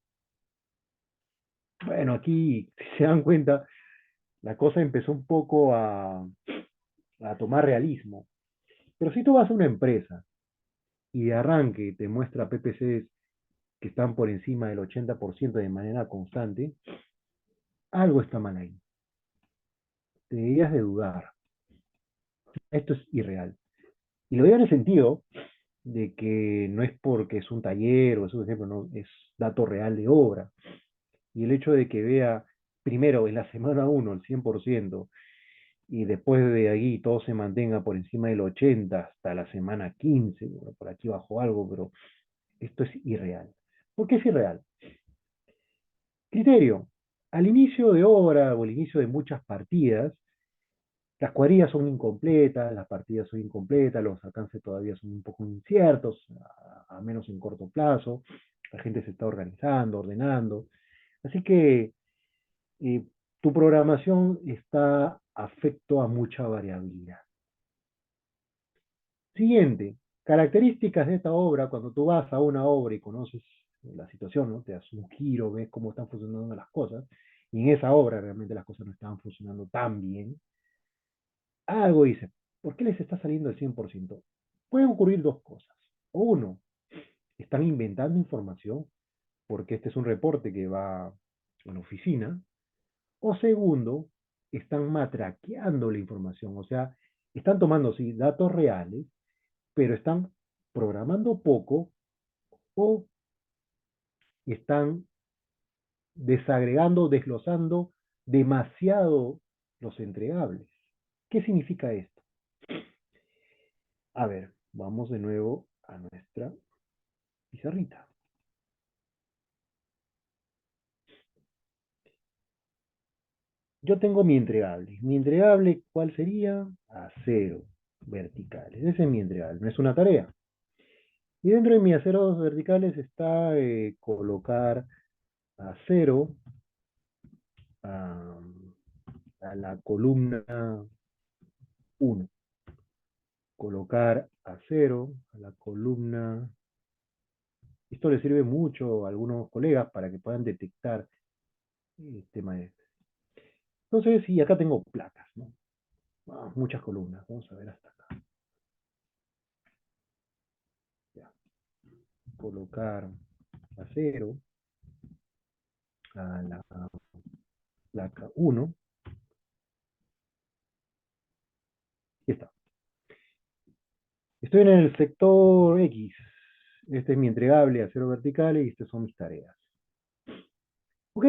Bueno, aquí, si se dan cuenta, la cosa empezó un poco a tomar realismo. Pero si tú vas a una empresa y de arranque te muestra PPCs que están por encima del 80% de manera constante, algo está mal ahí. Te deberías de dudar. Esto es irreal. Y lo digo en el sentido de que no es porque es un taller o es un ejemplo, no, es dato real de obra. Y el hecho de que vea primero en la semana uno el 100% y después de ahí todo se mantenga por encima del 80 hasta la semana 15, bueno, por aquí bajó algo, pero esto es irreal. ¿Por qué es irreal? Criterio. Al inicio de obra o al inicio de muchas partidas, las cuadrillas son incompletas, las partidas son incompletas, los alcances todavía son un poco inciertos, a menos en corto plazo. La gente se está organizando, ordenando. Así que eh, tu programación está afecto a mucha variabilidad. Siguiente, características de esta obra. Cuando tú vas a una obra y conoces la situación, ¿no? Te das un giro, ves cómo están funcionando las cosas, y en esa obra realmente las cosas no estaban funcionando tan bien, algo dice, ¿por qué les está saliendo el 100%? Pueden ocurrir dos cosas. O uno, están inventando información porque este es un reporte que va a la oficina. O segundo, están matraqueando la información, o sea, están tomando, sí, datos reales, pero están programando poco o están desagregando, desglosando demasiado los entregables. ¿Qué significa esto? A ver, vamos de nuevo a nuestra pizarrita. Yo tengo mi entregable. Mi entregable, ¿cuál sería? Acero verticales. Ese es mi entregable, no es una tarea. Y dentro de mis aceros verticales está colocar acero a, a la columna uno, colocar acero a la columna. Esto le sirve mucho a algunos colegas para que puedan detectar el tema de... Entonces, y acá tengo placas, ¿no? Muchas columnas. Vamos a ver hasta acá. Ya. Colocar acero a la placa uno. Y está. Estoy en el sector X. Este es mi entregable acero vertical y estas son mis tareas. Ok,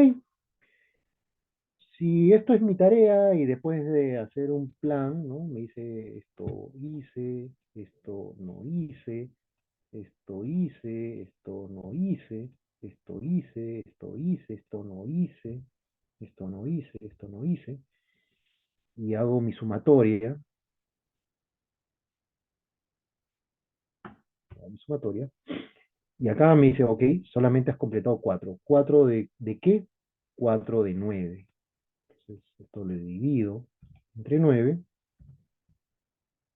si esto es mi tarea y después de hacer un plan, ¿no? Me dice esto hice, esto no hice, esto hice, esto no hice, esto hice, esto hice, esto no hice, esto no hice, esto no hice, y hago mi sumatoria, y acá me dice, ok, solamente has completado 4. ¿4 de qué? 4 de 9. Entonces, esto lo divido entre 9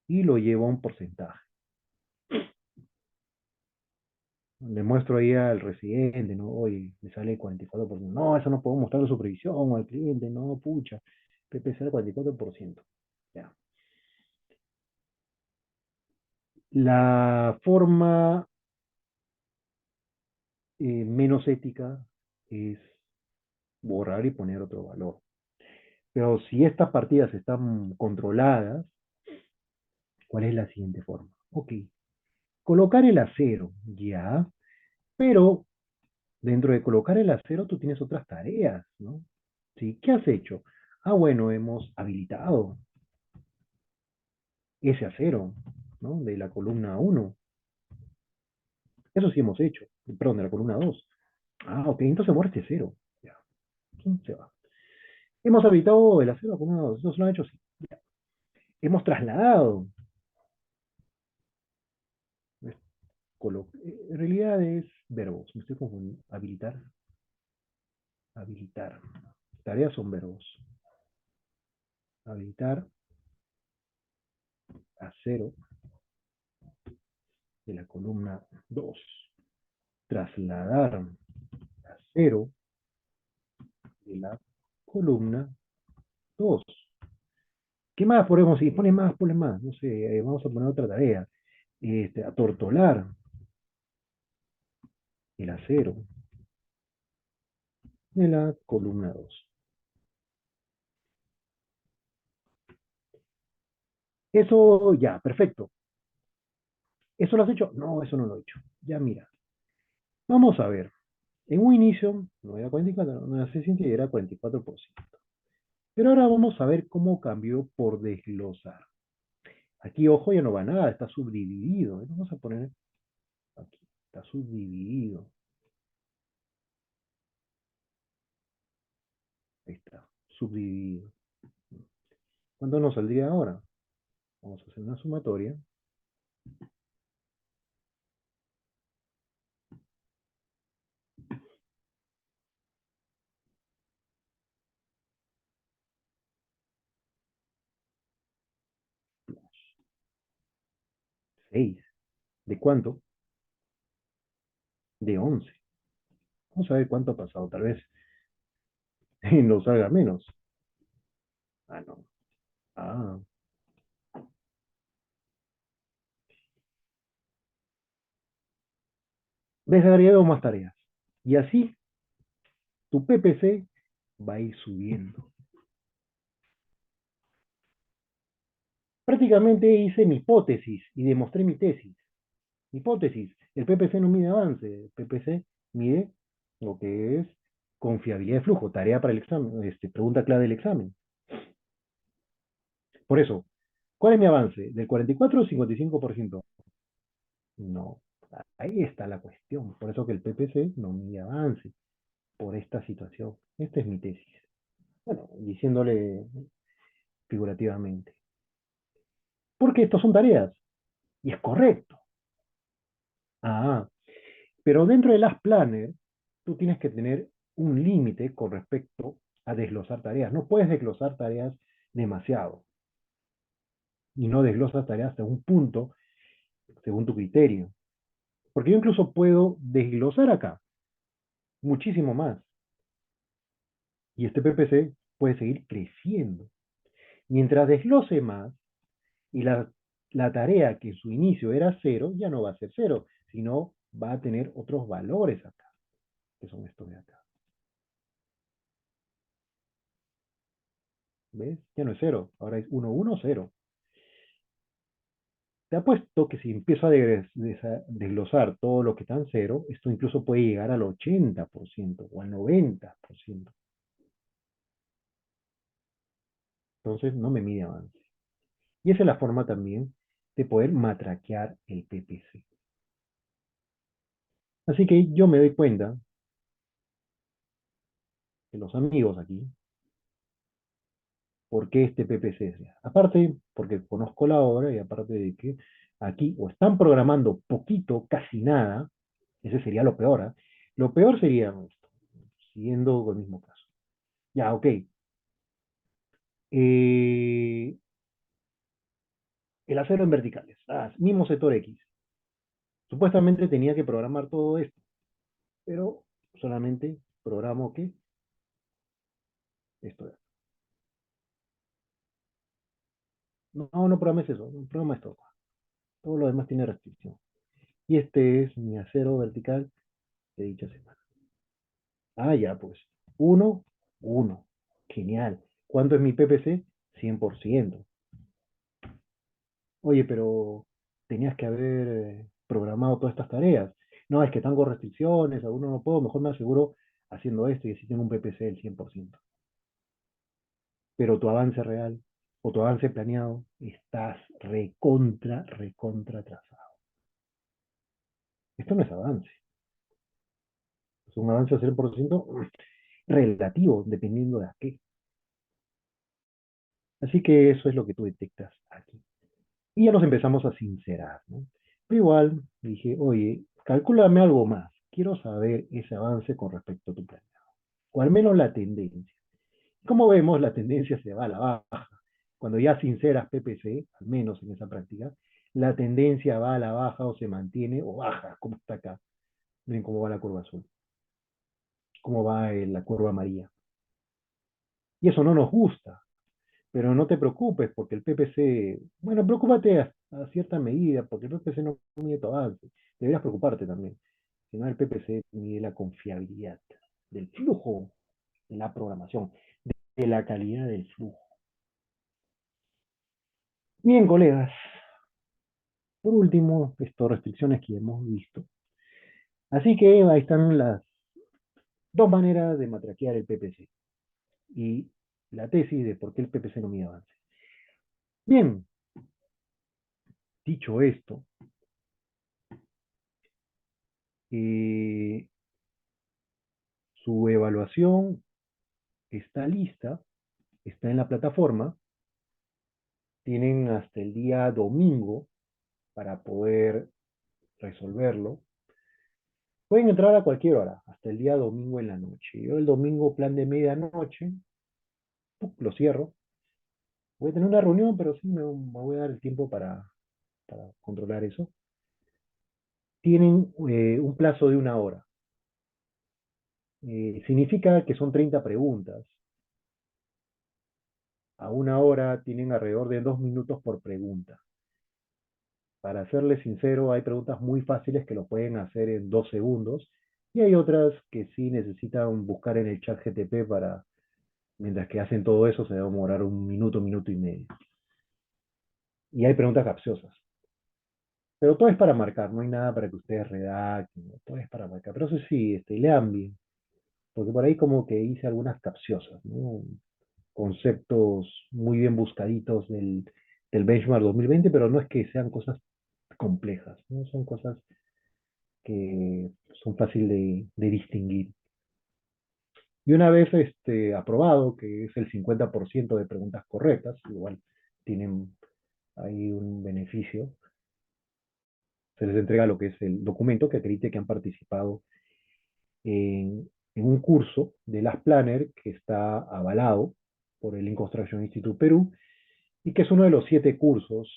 y lo llevo a un porcentaje. Le muestro ahí al residente, ¿no? Oye, me sale 44%. No, eso no puedo mostrar a supervisión o al cliente, no, pucha. PPC al 44%. Ya. La forma menos ética es borrar y poner otro valor. Pero si estas partidas están controladas, ¿cuál es la siguiente forma? Ok, colocar el acero, ya, pero dentro de colocar el acero tú tienes otras tareas, ¿no? ¿Sí? ¿Qué has hecho? Ah, bueno, hemos habilitado ese acero, ¿no? De la columna uno. Eso sí hemos hecho, perdón, de la columna 2. Ah, ok, entonces borra este cero. Ya, se va. Hemos habilitado el acero a la columna 2. Eso lo han hecho, sí. Ya. Hemos trasladado. En realidad es verbos, me estoy confundiendo. Habilitar, habilitar. Tareas son verbos. Habilitar a cero de la columna 2. trasladar a cero de la columna 2. ¿Qué más ponemos? Si pones más, pones más. No sé, vamos a poner otra tarea. Atortolar el acero de la columna 2. Eso ya, perfecto. ¿Eso lo has hecho? No, eso no lo he hecho. Ya mira, vamos a ver. En un inicio no era 44, no era 60 y era 44%. Pero ahora vamos a ver cómo cambió por desglosar. Aquí, ojo, ya no va nada, está subdividido. Vamos a poner aquí, está subdividido. Ahí está, subdividido. ¿Cuánto nos saldría ahora? Vamos a hacer una sumatoria. 6. ¿De cuánto? De 11. Vamos a ver cuánto ha pasado. Tal vez nos salga menos. Ah, no. Ah, desagregamos más tareas. Y así tu PPC va a ir subiendo. Prácticamente hice mi hipótesis y demostré mi tesis. Hipótesis, el PPC no mide avance, el PPC mide lo que es confiabilidad de flujo, tarea para el examen, pregunta clave del examen. Por eso, ¿cuál es mi avance? ¿Del 44 o 55%? No, ahí está la cuestión. Por eso que el PPC no mide avance, por esta situación. Esta es mi tesis. Bueno, diciéndole figurativamente. Porque estos son tareas, y es correcto. Ah, pero dentro de las planner, tú tienes que tener un límite con respecto a desglosar tareas. No puedes desglosar tareas demasiado y no desglosas tareas hasta un punto según tu criterio. Porque yo incluso puedo desglosar acá muchísimo más y este PPC puede seguir creciendo. Mientras desglose más y la tarea que en su inicio era cero, ya no va a ser cero, sino va a tener otros valores acá, que son estos de acá. ¿Ves? Ya no es cero, ahora es 1, 1, 0. Te apuesto que si empiezo a desglosar todo lo que está en cero, esto incluso puede llegar al 80% o al 90%. Entonces no me mide avance. Y esa es la forma también de poder matraquear el PPC. Así que yo me doy cuenta que los amigos aquí, ¿por qué este PPC es? Aparte, porque conozco la obra y aparte de que aquí o están programando poquito, casi nada, ese sería lo peor. ¿Eh? Lo peor sería esto, siguiendo con el mismo caso. Ya, ok. Eh, el acero en verticales. Mismo sector X. Supuestamente tenía que programar todo esto, pero solamente programo que esto. No, no programes eso, no programa esto. Todo lo demás tiene restricción. Y este es mi acero vertical de dicha semana. Ya, pues. Uno, uno. Genial. ¿Cuánto es mi PPC? 100%. Oye, pero tenías que haber programado todas estas tareas. No, es que tengo restricciones, algunos no puedo, mejor me aseguro haciendo esto y así tengo un PPC del 100%. Pero tu avance real o tu avance planeado, estás recontra atrasado. Esto no es avance, es un avance al 100% relativo, dependiendo de a qué. Así que eso es lo que tú detectas aquí. Y ya nos empezamos a sincerar, ¿no? Pero igual dije, oye, calcúlame algo más. Quiero saber ese avance con respecto a tu plan. O al menos la tendencia. Como vemos, la tendencia se va a la baja. Cuando ya sinceras PPC, al menos en esa práctica, la tendencia va a la baja o se mantiene o baja, como está acá. Miren cómo va la curva azul, cómo va la curva amarilla. Y eso no nos gusta, pero no te preocupes porque el PPC, bueno, preocúpate a cierta medida porque el PPC no mide tu avance. Deberías preocuparte también. Si no, el PPC mide la confiabilidad del flujo de la programación, de la calidad del flujo. Bien, colegas, por último, estas restricciones que hemos visto. Así que ahí están las dos maneras de matraquear el PPC y la tesis de por qué el PPC no mide avance. Bien, dicho esto, eh, su evaluación está lista, está en la plataforma, tienen hasta el día domingo para poder resolverlo. Pueden entrar a cualquier hora, hasta el día domingo en la noche. Yo el domingo plan de medianoche, lo cierro. Voy a tener una reunión, pero sí me voy a dar el tiempo para controlar eso. Tienen un plazo de una hora. Significa que son 30 preguntas. A una hora tienen alrededor de 2 minutos por pregunta. Para serles sincero, hay preguntas muy fáciles que lo pueden hacer en 2 segundos y hay otras que sí necesitan buscar en el chat GTP para, mientras que hacen todo eso, se va a demorar 1 minuto, 1 minuto y medio. Y hay preguntas capciosas. Pero todo es para marcar, no hay nada para que ustedes redacten, ¿no? Todo es para marcar. Pero eso sí, lean bien, porque por ahí como que hice algunas capciosas, ¿no? Conceptos muy bien buscaditos del benchmark 2020, pero no es que sean cosas complejas, ¿no? Son cosas que son fáciles de distinguir. Y una vez aprobado, que es el 50% de preguntas correctas, igual tienen ahí un beneficio, se les entrega lo que es el documento que acredite que han participado en un curso de Last Planner que está avalado por el Inconstruction Institute Perú y que es uno de los 7 cursos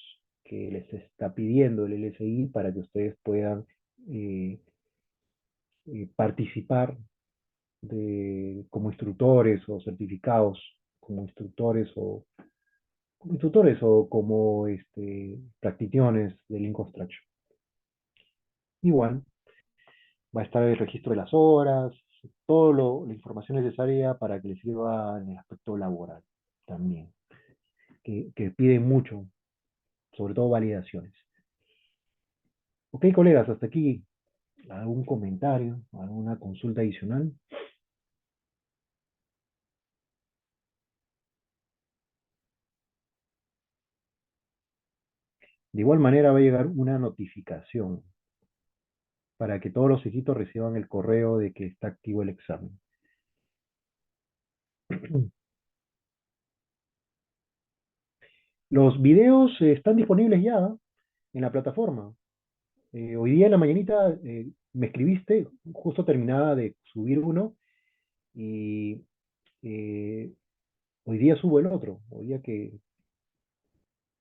que les está pidiendo el LSI para que ustedes puedan eh, participar como instructores o certificados como instructores o como practitiones del Inconstruction. Igual, va a estar el registro de las horas, toda la información necesaria para que les sirva en el aspecto laboral también, que piden mucho, sobre todo validaciones. Ok, colegas, hasta aquí algún comentario, alguna consulta adicional. De igual manera va a llegar una notificación para que todos los hijitos reciban el correo de que está activo el examen. Los videos están disponibles ya en la plataforma. Hoy día en la mañanita me escribiste, justo terminaba de subir uno y eh, hoy día subo el otro. Hoy día que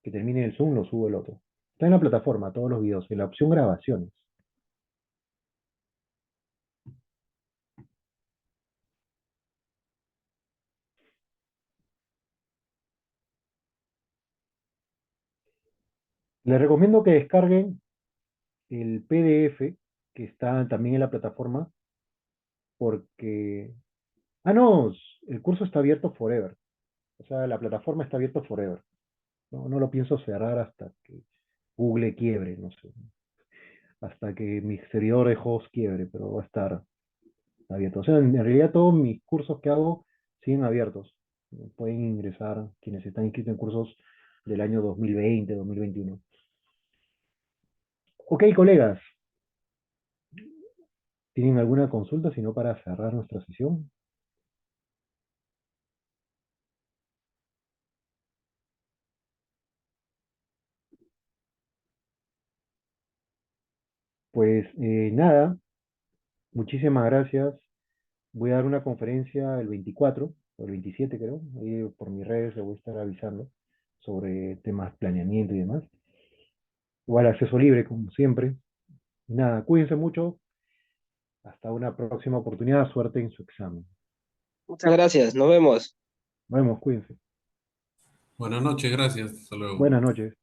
termine el Zoom lo subo el otro. Está en la plataforma, todos los videos, en la opción grabaciones. Les recomiendo que descarguen el PDF que está también en la plataforma porque... Ah, no, el curso está abierto forever. O sea, la plataforma está abierta forever. No, no lo pienso cerrar hasta que Google quiebre, no sé. Hasta que mi servidor de host quiebre, pero va a estar abierto. O sea, en realidad todos mis cursos que hago siguen abiertos. Pueden ingresar quienes están inscritos en cursos del año 2020, 2021. Ok, colegas, ¿tienen alguna consulta, si no, para cerrar nuestra sesión? Pues nada, muchísimas gracias. Voy a dar una conferencia el 24 o el 27 creo, ahí por mis redes le voy a estar avisando sobre temas de planeamiento y demás. Igual acceso libre como siempre. Y nada, cuídense mucho, Hasta una próxima oportunidad. Suerte en su examen. Muchas gracias, nos vemos. Nos vemos, cuídense. Buenas noches, gracias. Hasta luego. Buenas noches.